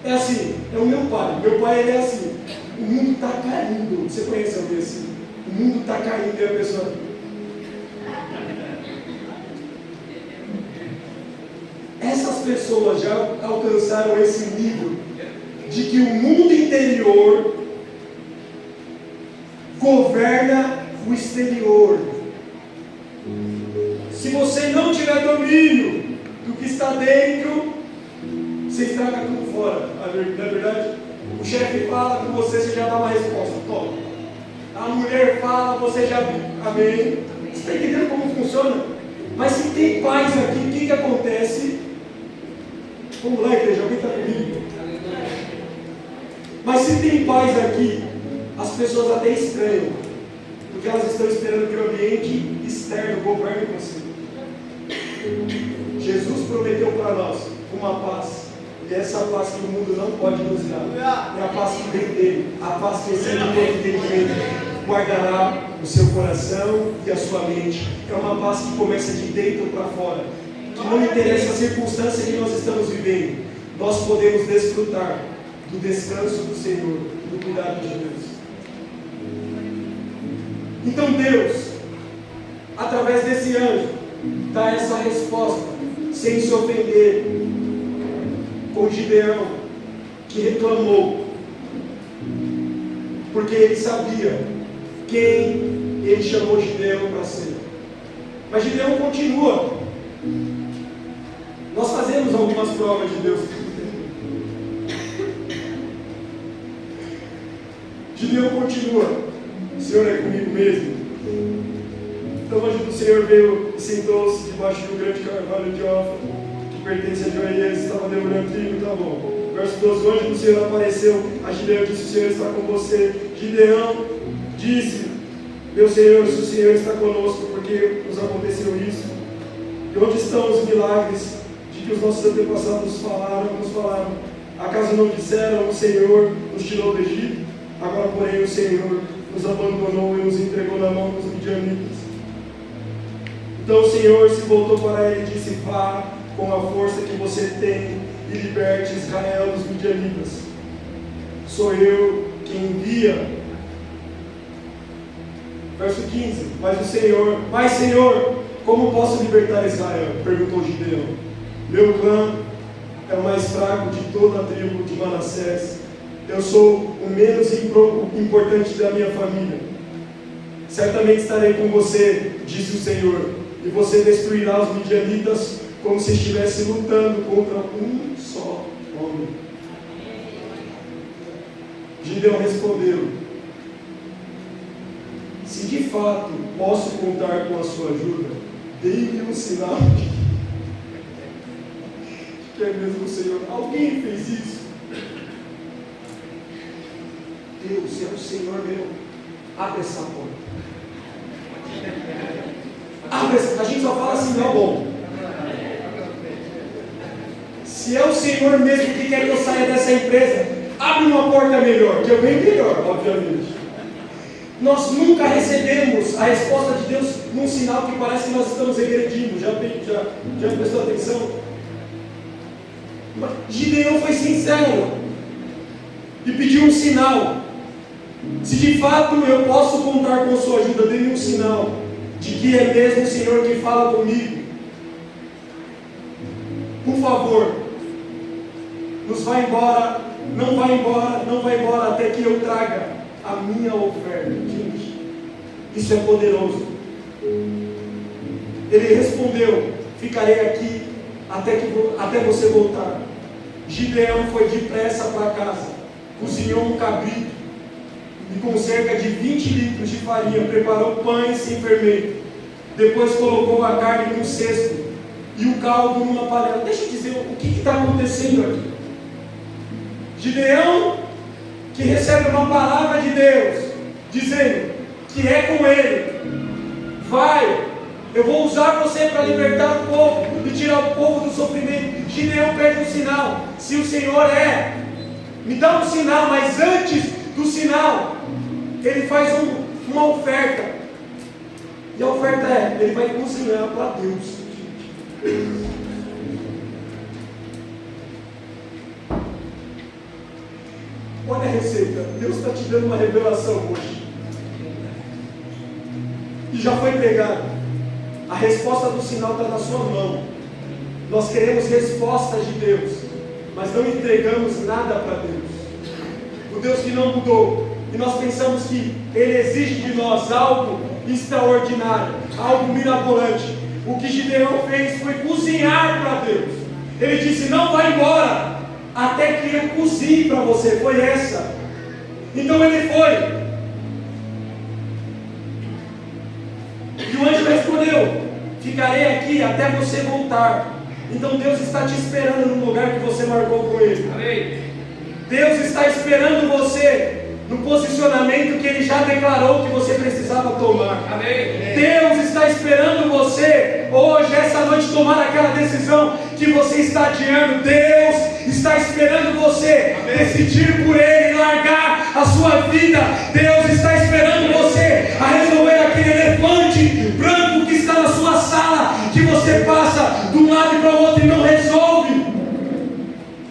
É assim, é o meu pai. Meu pai, ele é assim. O mundo está caindo. Você conhece alguém assim? O mundo está caindo e a pessoa... Essas pessoas já alcançaram esse nível de que o mundo interior governa o exterior. Se você não tiver domínio do que está dentro, você estraga tudo fora. Não é verdade? O chefe fala com você, você já dá uma resposta. Toma. A mulher fala, você já... Amém. Você está entendendo como funciona? Mas se tem paz aqui, o que acontece? Vamos lá, igreja, alguém está comigo? Mas se tem paz aqui, as pessoas até estranham, porque elas estão esperando que o ambiente externo governe você. Jesus prometeu para nós uma paz, e essa paz que o mundo não pode nos dar, é a paz que vem dele, a paz que excede todo entendimento, guardará o seu coração e a sua mente. É uma paz que começa de dentro para fora, que não interessa a circunstância que nós estamos vivendo, nós podemos desfrutar do descanso do Senhor, do cuidado de Deus. Então Deus, através desse anjo, dá essa resposta, sem se ofender, com Gideão, que reclamou, porque ele sabia quem ele chamou Gideão para ser. Mas Gideão continua. Nós fazemos algumas provas de Deus. Gideão continua. O Senhor é comigo mesmo. Então o anjo do Senhor veio e sentou-se debaixo do grande carvalho de Ofra, que pertence a Joias, estava demorando trigo, tá bom. Verso 12, o anjo do Senhor apareceu a Gideão e disse: o Senhor está com você. Gideão disse: meu Senhor, se o Senhor está conosco, por que nos aconteceu isso? E onde estão os milagres de que os nossos antepassados nos falaram? Acaso não disseram: o Senhor nos tirou do Egito? Agora, porém, o Senhor nos abandonou e nos entregou na mão dos midianitas. Então o Senhor se voltou para ele e disse: vá com a força que você tem e liberte Israel dos midianitas. Sou eu quem envia. Verso 15. Mas Senhor, como posso libertar Israel? Perguntou Gideão. Meu clã é o mais fraco de toda a tribo de Manassés. Eu sou o menos importante da minha família. Certamente estarei com você, disse o Senhor, e você destruirá os midianitas como se estivesse lutando contra um só homem. Gideão respondeu: se de fato posso contar com a sua ajuda, dê-me um sinal de que é mesmo o Senhor. Alguém fez isso? Deus é o Senhor meu. Abre essa porta. A gente só fala assim, não, bom. Se é o Senhor mesmo que quer que eu saia dessa empresa, abre uma porta melhor, que eu venho melhor, obviamente. Nós nunca recebemos a resposta de Deus num sinal que parece que nós estamos regredindo. Já prestou atenção? Mas Gideão foi sincero e pediu um sinal. Se de fato eu posso contar com a sua ajuda, dê-me um sinal de que é mesmo o Senhor que fala comigo. Por favor, nos vai embora, não vai embora até que eu traga a minha oferta. Gente, isso é poderoso. Ele respondeu: ficarei aqui até você voltar. Gideão foi depressa para casa, cozinhou um cabrito e com cerca de 20 litros de farinha preparou pães sem fermento. Depois colocou a carne num cesto e o caldo numa panela. Deixa eu dizer o que está acontecendo aqui. Gideão, que recebe uma palavra de Deus, dizendo que é com ele. Vai, eu vou usar você para libertar o povo e tirar o povo do sofrimento. Gideão pede um sinal. Se o Senhor me dá um sinal, mas antes do sinal, ele faz uma oferta. E a oferta ele vai cozinhar para Deus. Olha a receita. Deus está te dando uma revelação hoje. E já foi pregado. A resposta do sinal está na sua mão. Nós queremos respostas de Deus, mas não entregamos nada para Deus. O Deus que não mudou. E nós pensamos que Ele exige de nós algo extraordinário, algo mirabolante. O que Gideão fez foi cozinhar para Deus. Ele disse: não vai embora até que eu cozinhe para você. Foi essa. Então ele foi. E o anjo respondeu: ficarei aqui até você voltar. Então Deus está te esperando no lugar que você marcou com Ele. Amém. Deus está esperando você no posicionamento que Ele já declarou que você precisava tomar. Amém. Deus está esperando você hoje, essa noite, tomar aquela decisão que você está adiando. Deus está esperando você decidir por Ele, largar a sua vida. Deus está esperando você a resolver aquele elefante branco que está na sua sala, que você passa de um lado para o outro e não resolve.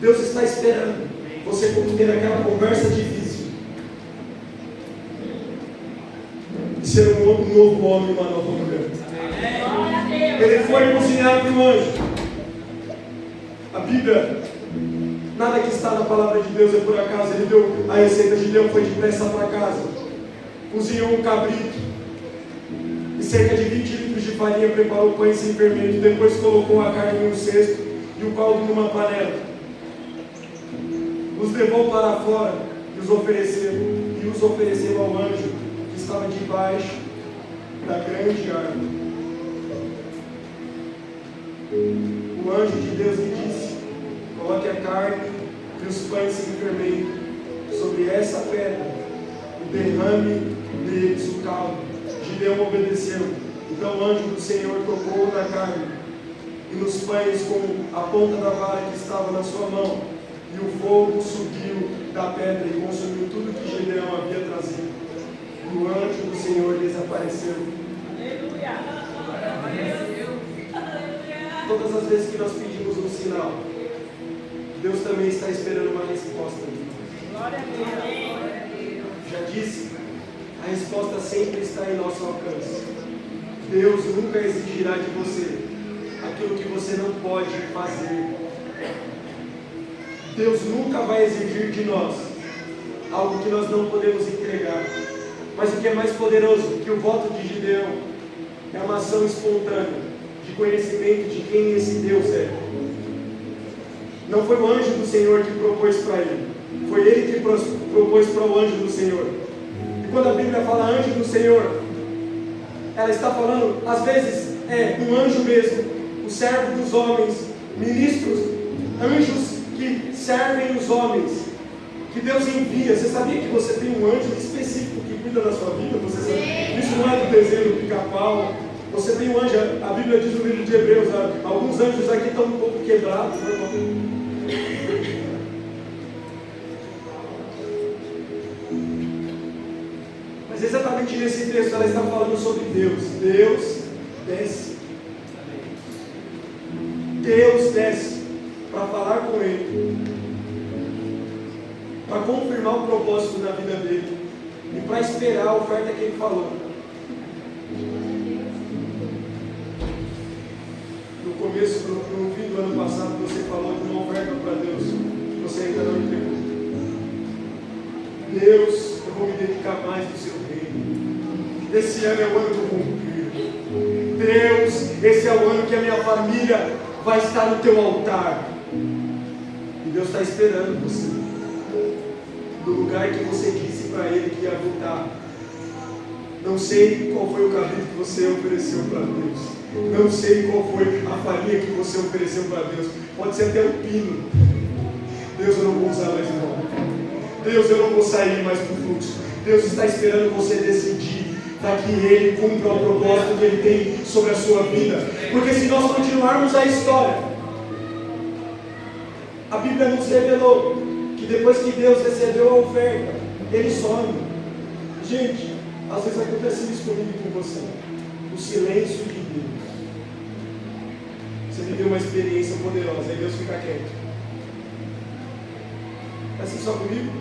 Deus está esperando você ter aquela conversa difícil e ser um novo homem e uma nova mulher. Ele foi cozinhar para o anjo. A Bíblia, nada que está na palavra de Deus é por acaso. Ele deu a receita. Gideão foi depressa para casa, cozinhou um cabrito e cerca de 20 litros de farinha, preparou pães sem fermento. Depois colocou a carne em um cesto e o caldo numa panela. Os levou para fora e os ofereceu ao anjo que estava debaixo da grande árvore. O anjo de Deus lhe disse: coloque a carne e os pães sem fermento sobre essa pedra e derrame neles o caldo. Gideão obedeceu. Então o anjo do Senhor tocou na carne e nos pães com a ponta da vara que estava na sua mão, e o fogo subiu da pedra e consumiu tudo que Gideão havia trazido. E o anjo do Senhor desapareceu. Aleluia! Todas as vezes que nós pedimos um sinal, Deus também está esperando uma resposta. Glória a Deus. Já disse, a resposta sempre está em nosso alcance. Deus nunca exigirá de você aquilo que você não pode fazer. Deus nunca vai exigir de nós algo que nós não podemos entregar. Mas o que é mais poderoso que o voto de Gideão é uma ação espontânea de conhecimento de quem esse Deus é. Não foi o anjo do Senhor que propôs para ele, foi ele que propôs para o anjo do Senhor. E quando a Bíblia fala anjo do Senhor, ela está falando, às vezes, um anjo mesmo, o servo dos homens, ministros, anjos que servem os homens, que Deus envia. Você sabia que você tem um anjo específico que cuida da sua vida? Você sabe? Isso não é do desenho do Pica-Pau. Você tem um anjo, a Bíblia diz no livro de Hebreus, alguns anjos aqui estão um pouco quebrados, né? Mas exatamente nesse texto ela está falando sobre Deus. Deus desce. Deus desce para falar com ele, para confirmar o propósito da vida dele e para esperar a oferta que ele falou. No começo, no fim do ano passado, você falou de uma oferta para Deus que você ainda não entregou. Deus, eu vou me dedicar mais do seu reino. Esse ano é o ano do cumprir. Deus, esse é o ano que a minha família vai estar no teu altar. E Deus está esperando você no lugar que você disse para Ele que ia voltar. Não sei qual foi o cabrito que você ofereceu para Deus. Não sei qual foi a farinha que você ofereceu para Deus. Pode ser até um pino. Deus, eu não vou usar mais não. Deus, eu não vou sair mais do fluxo. Deus está esperando você decidir para que Ele cumpra o propósito que Ele tem sobre a sua vida. Porque se nós continuarmos a história, a Bíblia nos revelou que depois que Deus recebeu a oferta, Ele some. Gente, às vezes acontece isso comigo e com você. O silêncio de Deus. Você viveu uma experiência poderosa, aí Deus fica quieto. É assim só comigo?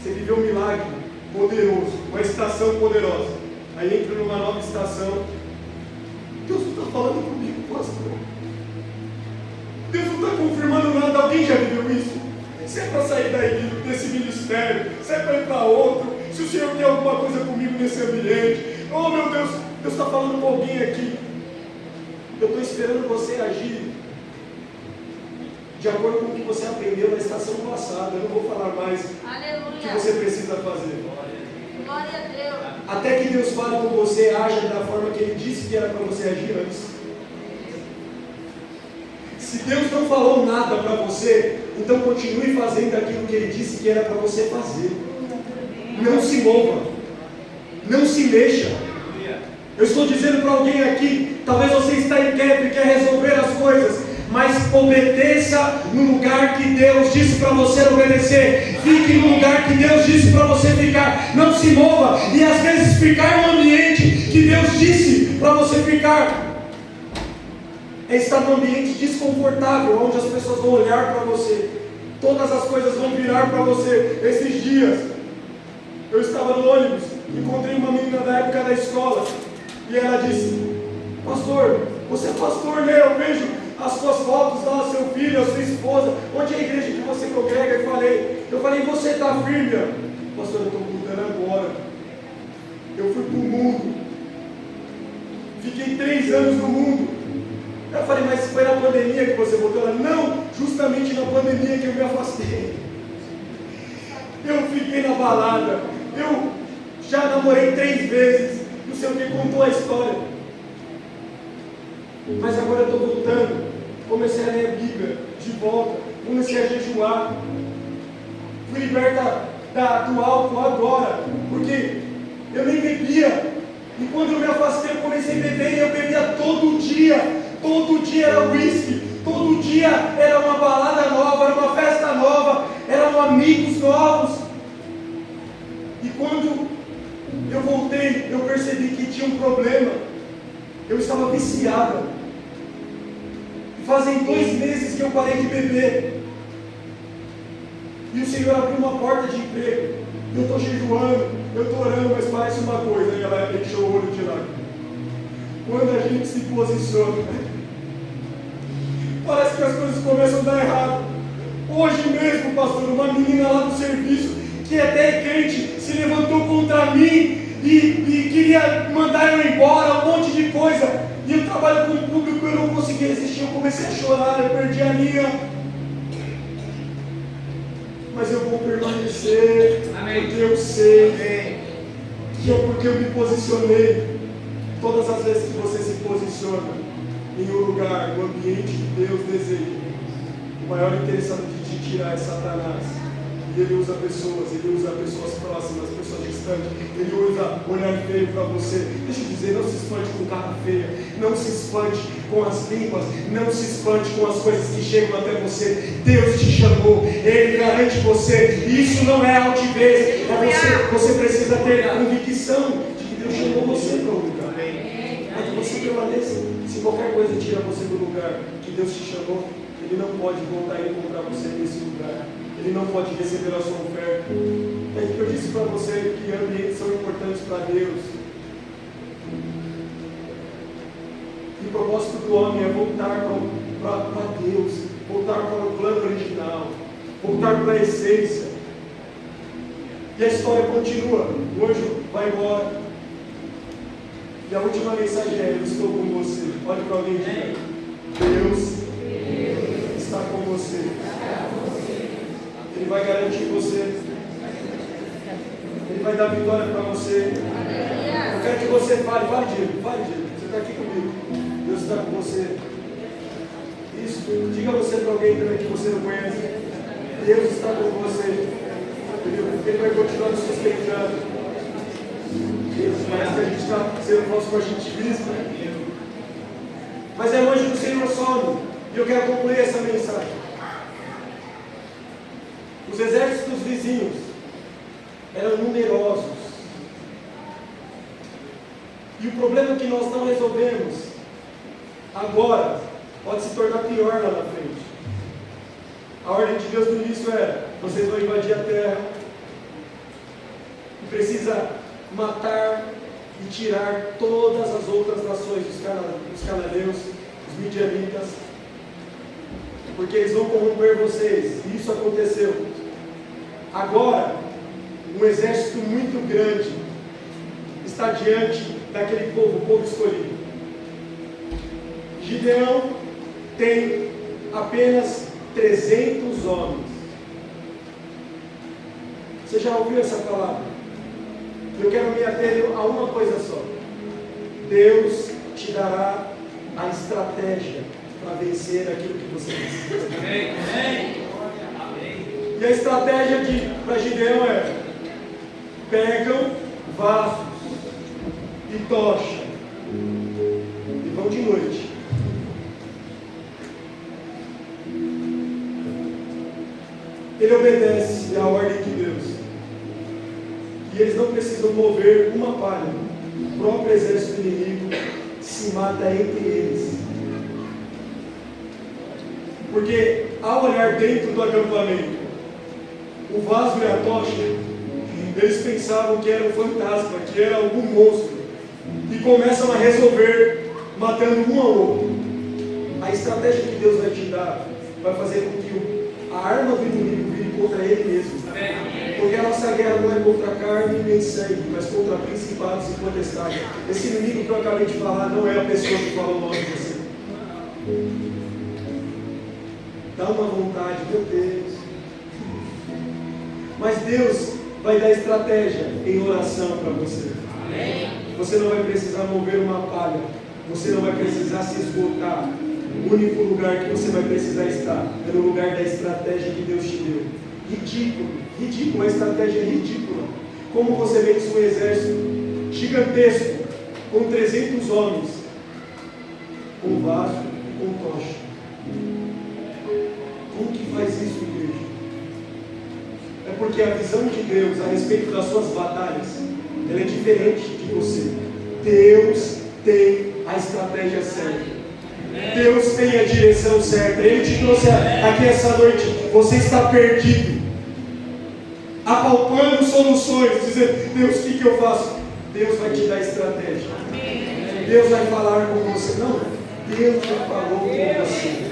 Você viveu um milagre poderoso, uma estação poderosa. Aí entra numa nova estação. Deus não está falando comigo, pastor. Deus não está confirmando nada. Alguém já viveu isso? Se é para sair daí desse ministério, se é para ir para outro, se o Senhor quer alguma coisa comigo nesse ambiente, oh meu Deus, Deus está falando com alguém aqui. Eu estou esperando você agir de acordo com o que você aprendeu na estação passada. Eu não vou falar mais o que você precisa fazer. Glória a Deus. Até que Deus fale com você, haja da forma que Ele disse que era para você agir antes. Se Deus não falou nada para você, então continue fazendo aquilo que Ele disse que era para você fazer. Não se mova. Não se mexa. Eu estou dizendo para alguém aqui, talvez você está inquieto e quer resolver as coisas, mas obedeça no lugar que Deus disse para você obedecer. Fique no lugar que Deus disse para você ficar. Não se mova. E às vezes ficar no ambiente que Deus disse para você ficar é estar num ambiente desconfortável, onde as pessoas vão olhar para você. Todas as coisas vão virar para você. Esses dias eu estava no ônibus, encontrei uma menina da época da escola e ela disse: pastor, você é pastor, né? Eu vejo as suas fotos lá, seu filho, a sua esposa, onde é a igreja que você congrega? Eu falei, você está firme? Pastor, eu estou mudando agora. Eu fui para o mundo, fiquei 3 anos no mundo. Eu falei, mas foi na pandemia que você voltou? Ela, não, justamente na pandemia que eu me afastei. Eu fiquei na balada, eu já namorei 3 vezes, não sei o que, contou a história. Mas agora eu estou voltando, comecei a ler a Bíblia de volta, comecei a jejuar, fui liberta do álcool agora, porque eu nem bebia, e quando eu me afastei eu comecei a beber, e eu bebia todo dia era uísque, todo dia era uma balada nova, era uma festa nova, eram amigos novos, e quando eu voltei, eu percebi que tinha um problema, eu estava viciado. Fazem 2 meses que eu parei de beber. E o Senhor abriu uma porta de emprego. Eu estou jejuando, eu estou orando, mas parece uma coisa. E ela deixou o olho de lado. Quando a gente se posiciona, parece que as coisas começam a dar errado. Hoje mesmo, pastor, uma menina lá do serviço, que até é crente, se levantou contra mim e queria mandar eu embora, um monte de coisa. E eu trabalho com o público, eu não consegui resistir, eu comecei a chorar, eu perdi a linha. Mas eu vou permanecer, porque eu sei que é porque eu me posicionei. Todas as vezes que você se posiciona em um lugar, no ambiente que Deus deseja, o maior interessado de te tirar é Satanás. E ele usa pessoas próximas, pessoas distantes, ele usa olhar feio para você. Deixa eu dizer, não se espante com cara feia, não se espante com as línguas, não se espante com as coisas que chegam até você. Deus te chamou, Ele garante você, isso não é altivez, você precisa ter convicção de que Deus chamou você para um lugar, para que você permaneça. Se qualquer coisa tira você do lugar que Deus te chamou, Ele não pode voltar e encontrar você nesse lugar. Ele não pode receber a sua oferta. É que eu disse para você que ambientes são importantes para Deus. E o propósito do homem é voltar para Deus, voltar para o plano original, voltar para a essência. E a história continua. O anjo vai embora. E a última mensagem é: eu estou com você. Olhe para alguém e diga: Deus está com você. Ele vai garantir você. Ele vai dar vitória para você. Eu quero que você fale, Diego. Você está aqui comigo. Deus está com você. Isso, diga você para alguém também que você não conhece. Deus está com você. Ele vai continuar nos sustentando. Parece que a gente está sendo falso com a gente mesmo. Mas é longe do Senhor some. E eu quero concluir essa mensagem. Os exércitos vizinhos eram numerosos. E o problema que nós não resolvemos agora pode se tornar pior lá na frente. A ordem de Deus no início era: vocês vão invadir a terra, precisa matar e tirar todas as outras nações, os cananeus, os midianitas, porque eles vão corromper vocês. E isso aconteceu. Agora, um exército muito grande está diante daquele povo, o povo escolhido. Gideão tem apenas 300 homens. Você já ouviu essa palavra? Eu quero me ater a uma coisa só. Deus te dará a estratégia para vencer aquilo que você precisa. Amém. E a estratégia para Gideão é: pegam vasos e tocha e vão de noite. Ele obedece à ordem de Deus. E eles não precisam mover uma palha. O próprio exército inimigo se mata entre eles. Porque ao olhar dentro do acampamento, o vaso e a tocha, eles pensavam que era um fantasma, que era algum monstro. E começam a resolver matando um ao outro. A estratégia que Deus vai te dar vai fazer com que a arma do inimigo vire contra ele mesmo. Porque a nossa guerra não é contra carne nem sangue, mas contra principados e potestades. Esse inimigo que eu acabei de falar não é a pessoa que fala o nome de você. Dá uma vontade, meu Deus. Mas Deus vai dar estratégia em oração para você. Você não vai precisar mover uma palha. Você não vai precisar se esgotar. O único lugar que você vai precisar estar é no lugar da estratégia que Deus te deu. Ridículo, a estratégia é ridícula. Como você vence um exército gigantesco com 300 homens, com vaso e com tocha? Como que faz isso, igreja? É porque a visão de Deus a respeito das suas batalhas, ela é diferente de você. Deus tem a estratégia certa. Deus tem a direção certa. Ele te trouxe aqui essa noite. Você está perdido, apalpando soluções, dizendo: Deus, o que eu faço? Deus vai te dar estratégia. Deus vai falar com você. Não, Deus já falou com você.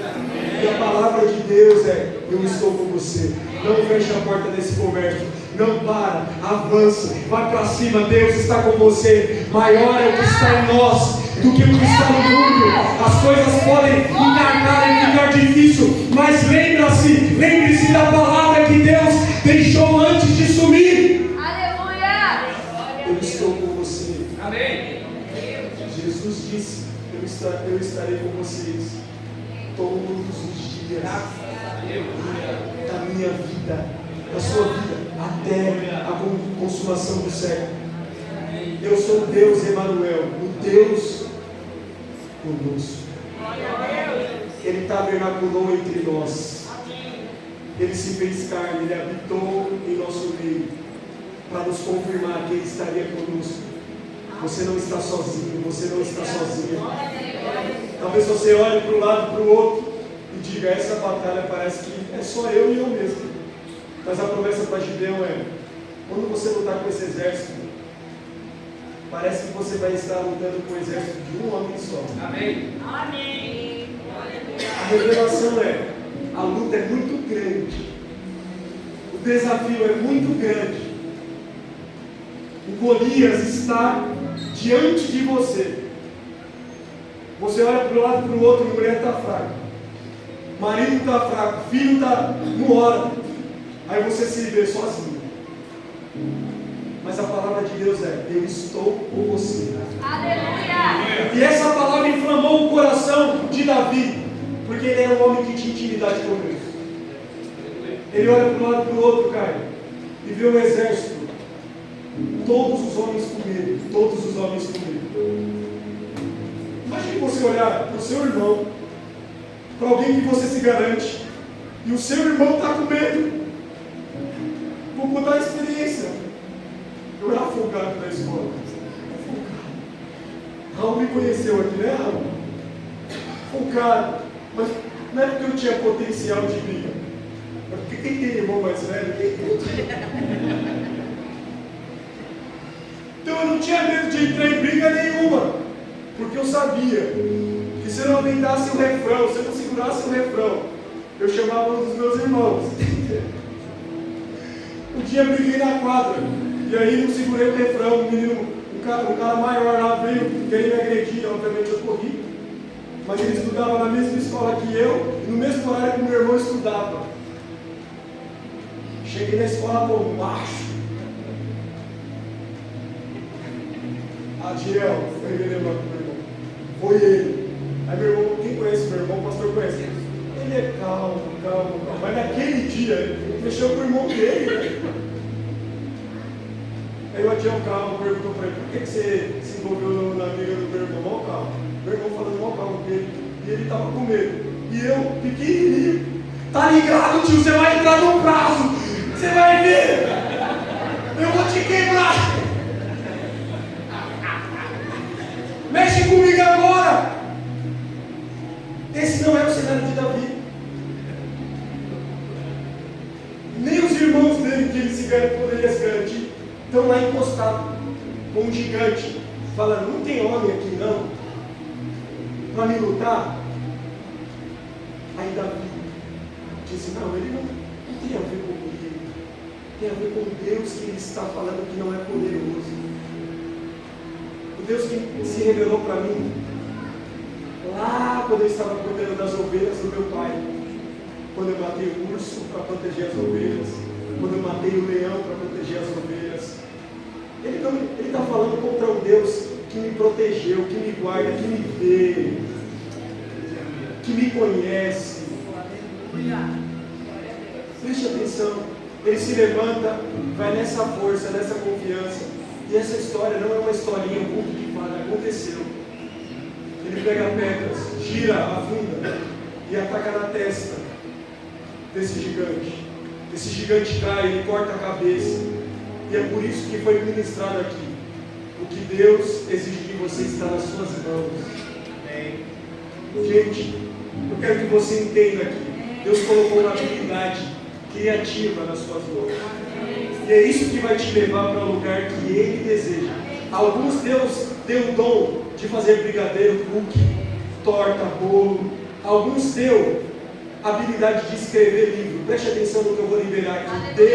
E a palavra de Deus é: eu estou com você. Não feche a porta desse comércio. Não para, avança, vai para cima. Deus está com você. Maior é o que está em nós do que o que está no mundo. As coisas podem encarnar e ficar difícil, mas lembre-se da palavra que Deus deixou antes de sumir. Aleluia! Eu estou com você. Amém. Jesus disse: eu estarei com vocês todos os dias da minha vida, da sua vida, até a consumação do século. Eu sou Deus Emanuel, o Deus conosco. Ele tabernaculou entre nós. Ele se fez carne, Ele habitou em nosso meio, para nos confirmar que Ele estaria conosco. Você não está sozinho, você não está sozinha. Talvez você olhe para um lado, para o outro e diga: essa batalha parece que é só eu e eu mesmo. Mas a promessa para Gideão é: quando você lutar com esse exército, parece que você vai estar lutando com o exército de um homem só. Amém. Amém. A revelação é: a luta é muito grande, o desafio é muito grande. O Golias está diante de você. Você olha para um lado e para o outro, a mulher está fraca, marido está fraco, filho está não ora. Aí você se vê sozinho. Mas a palavra de Deus é: eu estou com você. Aleluia! E essa palavra inflamou o coração de Davi, porque ele era um homem que tinha intimidade com Deus. Ele olha para um lado e para o outro, Caio, e vê um exército, todos os homens com medo, todos os homens com medo. Imagine você olhar para o seu irmão, para alguém que você se garante, e o seu irmão está com medo. Vou contar a experiência. Eu era folgado na escola. Raul me conheceu aqui, né, Raul? Folgado. Mas não é porque eu tinha potencial de briga. Mas porque quem tem irmão mais velho, eu não tinha medo de entrar em briga nenhuma, porque eu sabia que se eu não aguentasse o refrão, se eu não segurasse o refrão, eu chamava um dos meus irmãos. Um dia eu briguei na quadra, e aí não segurei o refrão, um cara maior lá veio querer me agredir, obviamente eu corri, mas ele estudava na mesma escola que eu, e no mesmo horário que o meu irmão estudava. Cheguei na escola por baixo. Adiel, foi ele lembrar com meu irmão. Foi ele. Aí meu irmão, quem conhece meu irmão, o pastor conhece. Ele é calmo. Mas naquele dia, ele mexeu com o irmão dele, né? Aí o Adiel, calmo, perguntou para ele, por que você se envolveu na briga do meu irmão? Mal calmo. Meu irmão falando mal calmo dele. E ele estava com medo. E eu, pequenininho, tá ligado, tio? Você vai entrar no prazo. Você vai ver. Eu vou te quebrar. Mexe comigo agora. Esse não é o cenário de Davi. Nem os irmãos dele, que ele poderia se garantir, estão lá encostados com um gigante, falando, não tem homem aqui não, para me lutar. Aí Davi disse, não, ele não tem a ver comigo, tem a ver com Deus que ele está falando que não é poderoso. O Deus que se revelou para mim, lá quando eu estava cuidando das ovelhas do meu pai, quando eu matei o urso para proteger as ovelhas, quando eu matei o leão para proteger as ovelhas. Ele está falando contra um Deus que me protegeu, que me guarda, que me vê, que me conhece. Preste atenção. Ele se levanta, vai nessa força, nessa confiança. E essa história não é uma historinha, um conto de fada, aconteceu. Ele pega pedras, gira a funda e ataca na testa desse gigante. Esse gigante cai, ele corta a cabeça. E é por isso que foi ministrado aqui. O que Deus exige de você está nas suas mãos. Amém. Gente, eu quero que você entenda aqui. Deus colocou uma habilidade criativa nas suas mãos. E é isso que vai te levar para o lugar que Ele deseja. Alguns Deus deu o dom de fazer brigadeiro, cookie, torta, bolo. Alguns deu a habilidade de escrever livro. Preste atenção no que eu vou liberar aqui. Deus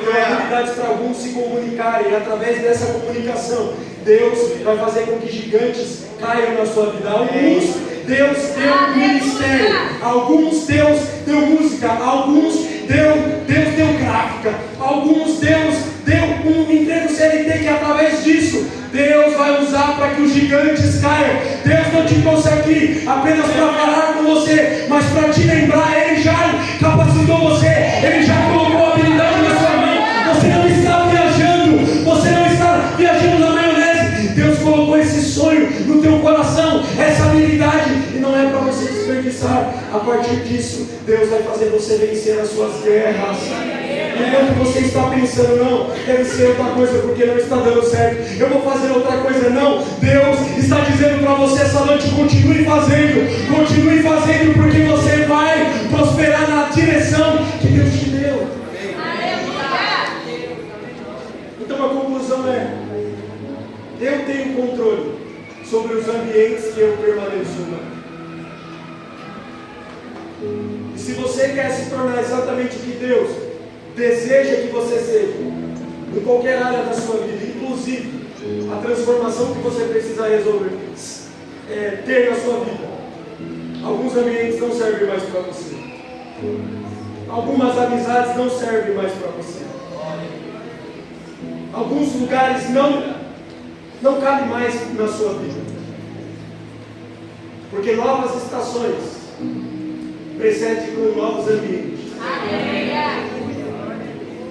deu habilidades para alguns se comunicarem. E através dessa comunicação, Deus vai fazer com que gigantes caiam na sua vida. Alguns Deus deu ministério. Alguns Deus deu música. Alguns Deus deu gráfica. Alguns Deus deu um emprego CLT que através disso Deus vai usar para que os gigantes caiam. Deus não te trouxe aqui apenas para falar com você, mas para te lembrar, Ele já capacitou você, Ele já colocou a habilidade na sua mão. Você não está viajando na maionese. Deus colocou esse sonho no teu coração, essa habilidade, e não é para você desperdiçar. A partir disso, Deus vai fazer você vencer as suas guerras. Enquanto você está pensando, não, deve ser outra coisa porque não está dando certo, eu vou fazer outra coisa, não. Deus está dizendo para você essa noite, continue fazendo, porque você vai prosperar na direção que Deus te deu. Então a conclusão é, eu tenho controle sobre os ambientes que eu permaneço. E se você quer se tornar exatamente o que Deus deseja que você seja, em qualquer área da sua vida, inclusive a transformação que você precisa resolver, ter na sua vida, alguns ambientes não servem mais para você, algumas amizades não servem mais para você, alguns lugares não cabem mais na sua vida, porque novas estações precedem com novos ambientes,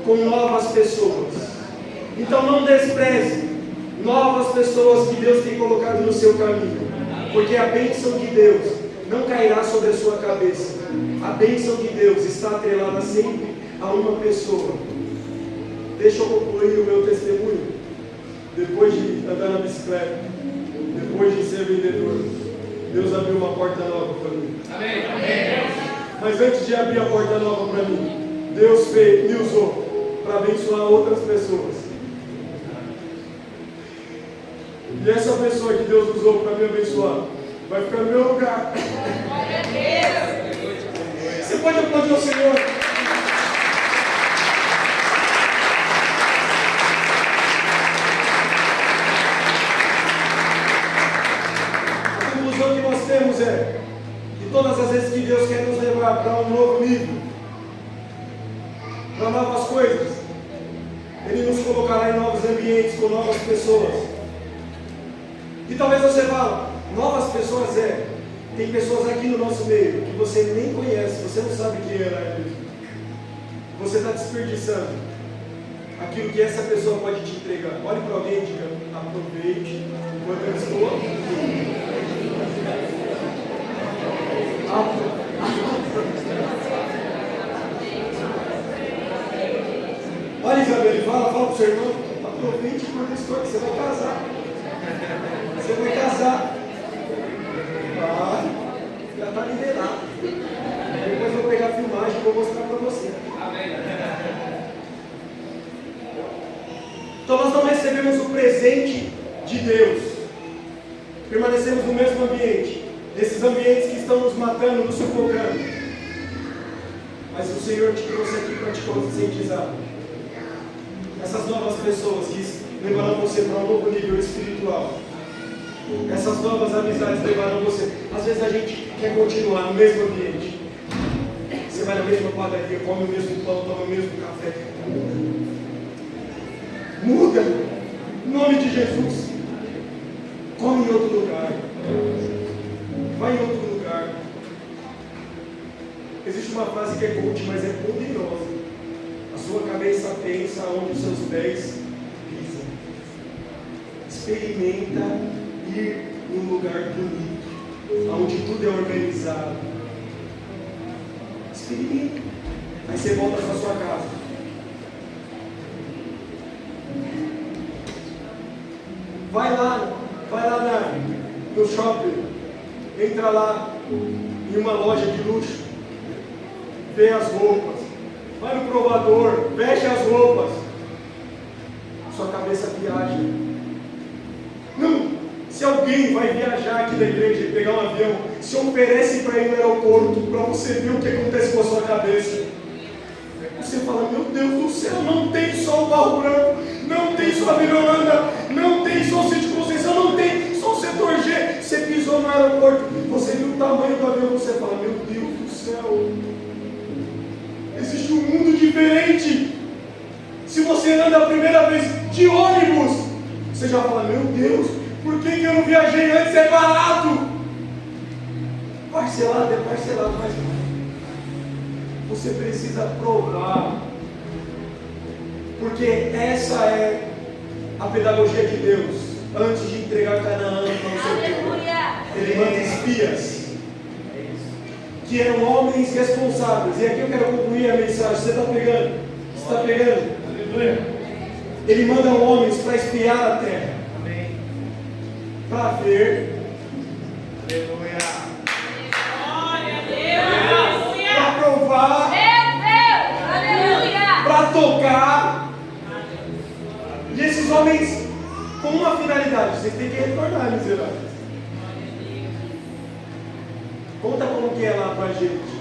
com novas pessoas. Então não despreze novas pessoas que Deus tem colocado no seu caminho, porque a bênção de Deus não cairá sobre a sua cabeça. A bênção de Deus está atrelada sempre a uma pessoa. Deixa eu concluir o meu testemunho. Depois de andar na bicicleta, depois de ser vendedor, Deus abriu uma porta nova para mim. Amém. Amém. Mas antes de abrir a porta nova para mim, Deus me usou para abençoar outras pessoas. E essa pessoa que Deus usou para me abençoar vai ficar no meu lugar. Você pode aplaudir ao Senhor? A conclusão que nós temos é que todas as vezes que Deus quer nos levar para um novo nível, para novas coisas, Ele nos colocará em novos ambientes, com novas pessoas. E talvez você fale, novas pessoas tem pessoas aqui no nosso meio que você nem conhece, você não sabe quem é mesmo. Você está desperdiçando aquilo que essa pessoa pode te entregar. Olhe para alguém e diga, aproveite enquanto eu estou aqui. Olha, Isabel, fala para o seu irmão, aproveite enquanto eu estou aqui, você vai casar. Você vai casar. Já está liberado. Depois eu vou pegar a filmagem e vou mostrar para você. Então nós não recebemos o presente de Deus. Permanecemos no mesmo ambiente. Nesses ambientes que estão nos matando, nos sufocando. Mas o Senhor te trouxe aqui para te conscientizar. Essas novas pessoas que levarão você para um novo nível espiritual. Essas novas amizades levarão você. Às vezes a gente quer continuar no mesmo ambiente. Você vai na mesma padaria, come o mesmo pão, toma o mesmo café. Muda. Em nome de Jesus. Come em outro lugar. Vai em outro lugar. Existe uma frase que é coach, mas é poderosa. A sua cabeça pensa onde os seus pés pisam. Experimenta ir em um lugar bonito, onde tudo é organizado. Experimenta. Aí você volta para sua casa. Vai lá no shopping, entra lá em uma loja de luxo, vê as roupas, vai no provador, veste as roupas, sua cabeça viaja. Não, se alguém vai viajar aqui da igreja e pegar um avião, se oferece para ir no aeroporto, para você ver o que acontece com a sua cabeça. Você fala, meu Deus do céu, não tem só o Barro Branco, não tem só a Vila Holanda, não tem só o Sítio Conceição, não tem só o setor G. Você pisou no aeroporto, você viu o tamanho do avião, você fala, meu Deus do céu, existe um mundo diferente. Se você anda a primeira vez de ônibus, você já fala, meu Deus, por que eu não viajei antes? É barato. Parcelado, mas você precisa provar, porque essa é a pedagogia de Deus. Antes de entregar Canaã para o seu povo, Ele manda espias, que eram homens responsáveis. E aqui eu quero concluir a mensagem. Você está pegando? Você está pegando? Aleluia. Ele manda homens para espiar a terra, para ver, para provar, para tocar. E esses homens, com uma finalidade: vocês têm que retornar, miseráveis. Conta como que é lá pra gente.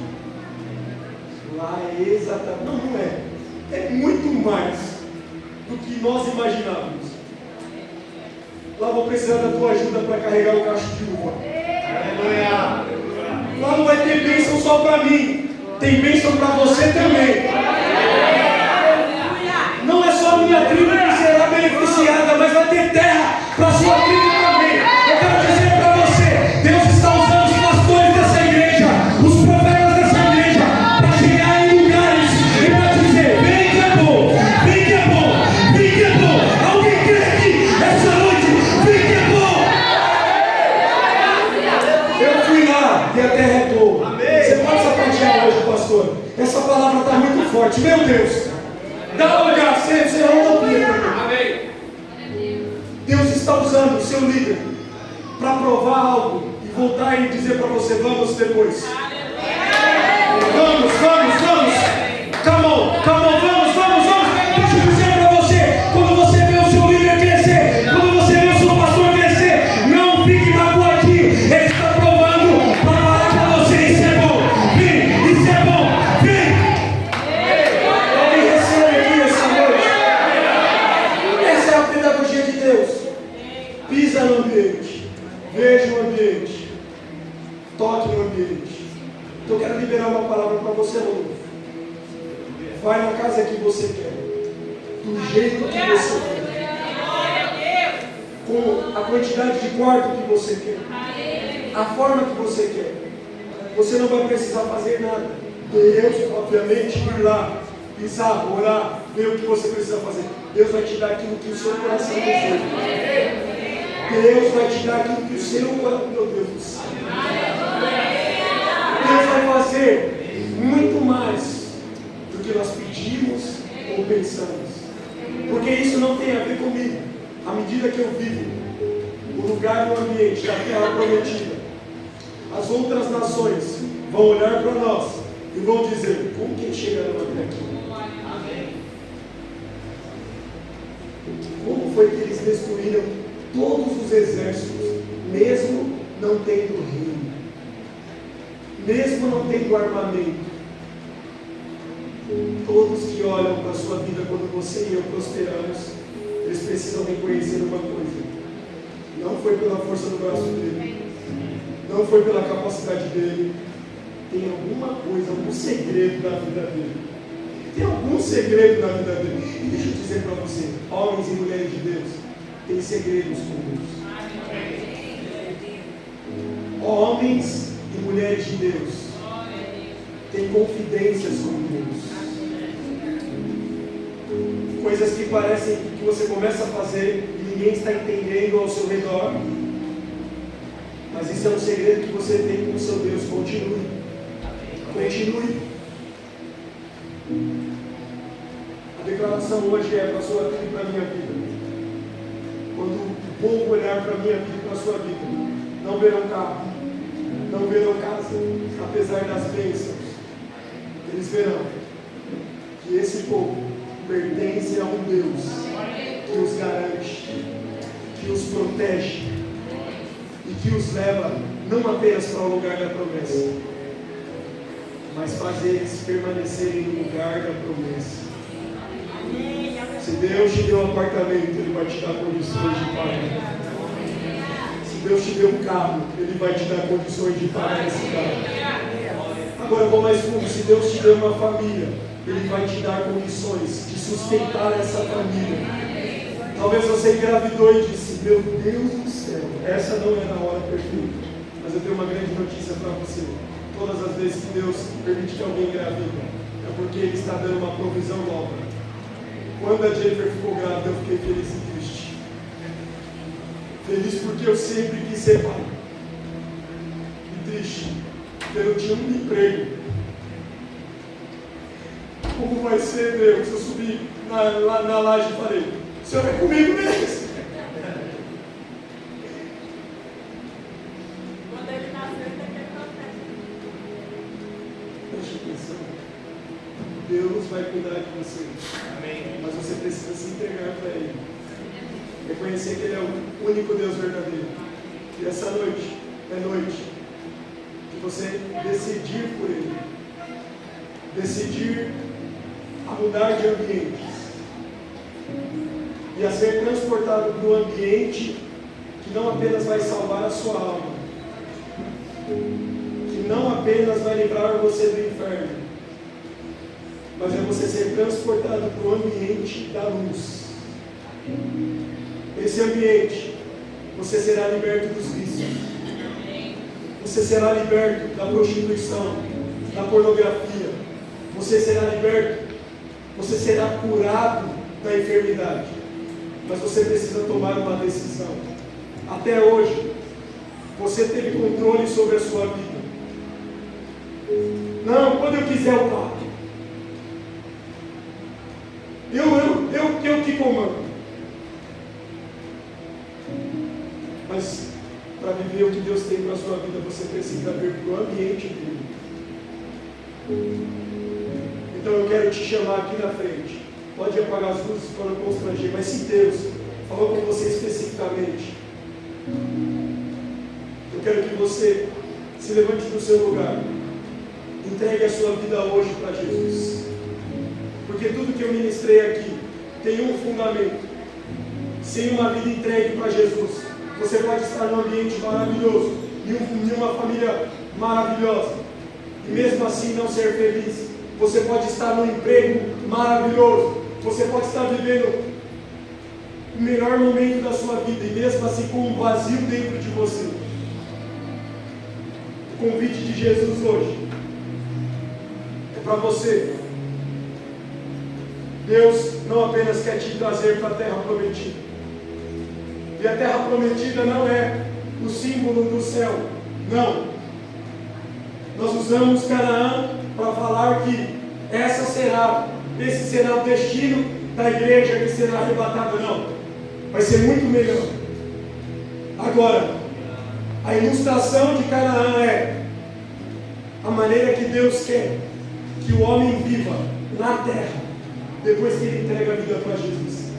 Lá é exatamente. Não é. É muito mais do que nós imaginávamos. Lá vou precisar da tua ajuda para carregar o cacho de uva. Aleluia. Lá não vai ter bênção só para mim. Tem bênção para você também. Não é só a minha tribo que será beneficiada, mas vai ter terra para a sua tribo também. Eu quero dizer para você, Deus está usando os pastores dessa igreja, os profetas dessa igreja, para chegar em lugares e para dizer, vem que é bom, vem que é bom, vem que é bom. Alguém crê aqui essa noite, vem que é bom. Eu fui lá e a terra é boa. Você pode sapatear hoje, pastor. Essa palavra está muito forte, meu Deus. Dá um lugar, você anda comigo. Deus está usando o seu líder para provar algo e voltar e dizer para você, vamos depois. Vamos. Come on, vamos. Deixa eu dizer para você, quando você vê o seu líder crescer, quando você vê o seu pastor crescer, Veja o ambiente. Toque no ambiente. Então eu quero liberar uma palavra para você, Rodolfo. Vai na casa que você quer. Do jeito que você quer. Com a quantidade de quarto que você quer. A forma que você quer. Você não vai precisar fazer nada. Deus, obviamente, ir lá, pisar, orar, ver o que você precisa fazer. Deus vai te dar aquilo que o seu coração deseja. Deus vai te dar aquilo que o seu coração, meu Deus do céu. Deus vai fazer muito mais do que nós pedimos ou pensamos. Porque isso não tem a ver comigo. À medida que eu vivo o lugar no ambiente da terra prometida, as outras nações vão olhar para nós e vão dizer: como que eles chegaram até aqui? Como foi que eles destruíram todos os exércitos, mesmo não tendo reino, mesmo não tendo armamento? Todos que olham para a sua vida quando você e eu prosperamos, eles precisam reconhecer uma coisa: não foi pela força do braço dele, não foi pela capacidade dele, tem alguma coisa, algum segredo na vida dele. Tem algum segredo na vida dele. E deixa eu dizer para você, homens e mulheres de Deus, tem segredos com Deus. Homens e mulheres de Deus têm confidências com Deus. Coisas que parecem que você começa a fazer e ninguém está entendendo ao seu redor. Mas isso é um segredo que você tem com o seu Deus. Continue. Continue. A declaração hoje é para a sua vida e para a minha vida. Quando o povo olhar para a minha vida e para a sua vida, não verão carro, não verão casa, apesar das bênçãos. Eles verão que esse povo pertence a um Deus que os garante, que os protege e que os leva não apenas para o lugar da promessa, mas faz eles permanecerem no lugar da promessa. Se Deus te deu um apartamento, Ele vai te dar condições de pagar. Se Deus te deu um carro, Ele vai te dar condições de pagar esse carro. Agora eu vou mais fundo: se Deus te deu uma família, Ele vai te dar condições de sustentar essa família. Talvez você engravidou e disse: meu Deus do céu, essa não é a hora perfeita. Mas eu tenho uma grande notícia para você: todas as vezes que Deus permite que alguém engravida, é porque Ele está dando uma provisão nova. Quando a Jennifer ficou grávida, eu fiquei feliz e triste. Feliz porque eu sempre quis ser pai. E triste porque eu não tinha um emprego. Como vai ser, Deus? Eu subi lá na laje e falei: o Senhor é comigo mesmo. Quando ele nasceu, ele teve processo. Preste atenção. Deus vai cuidar de você. Amém. Mas você precisa se entregar para Ele. Reconhecer que Ele é o único Deus verdadeiro. E essa noite é noite de você decidir por Ele. Decidir a mudar de ambientes. E a ser transportado para um ambiente que não apenas vai salvar a sua alma, que não apenas vai livrar você do inferno, mas é você ser transportado para o ambiente da luz. Esse ambiente, você será liberto dos vícios. Você será liberto da prostituição, da pornografia. Você será liberto, você será curado da enfermidade. Mas você precisa tomar uma decisão. Até hoje, você teve controle sobre a sua vida. Não, quando eu quiser eu paro. Eu que comando. Mas para viver o que Deus tem para a sua vida, você precisa vir para o ambiente dele. Então eu quero te chamar aqui na frente. Pode apagar as luzes para não constranger, mas se Deus falou com você especificamente, eu quero que você se levante do seu lugar, entregue a sua vida hoje para Jesus. Porque tudo que eu ministrei aqui tem um fundamento. Sem uma vida entregue para Jesus, Você pode estar num ambiente maravilhoso, em uma família maravilhosa, e mesmo assim não ser feliz. Você pode estar num emprego maravilhoso, você pode estar vivendo o melhor momento da sua vida, e mesmo assim com um vazio dentro de você. O convite de Jesus hoje é para você. Deus não apenas quer te trazer para a terra prometida, e a terra prometida não é o símbolo do céu, não. Nós usamos Canaã para falar que esse será o destino da igreja que será arrebatada, não. Vai ser muito melhor. Agora, a ilustração de Canaã é a maneira que Deus quer que o homem viva na terra, depois que ele entrega a vida para Jesus.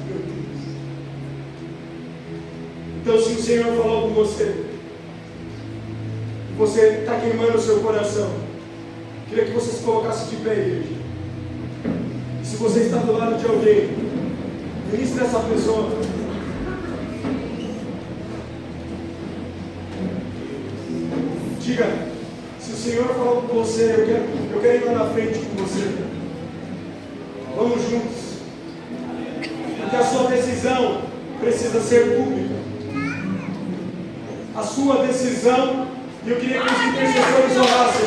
Então, se o Senhor falou com você, e você está queimando o seu coração, queria que você se colocasse de pé, igreja. E se você está do lado de alguém, ministre essa pessoa. Diga, se o Senhor falou com você, eu quero ir lá na frente com você. Vamos juntos. Porque a sua decisão precisa ser pública. A sua decisão, e eu queria que os intercessores orassem.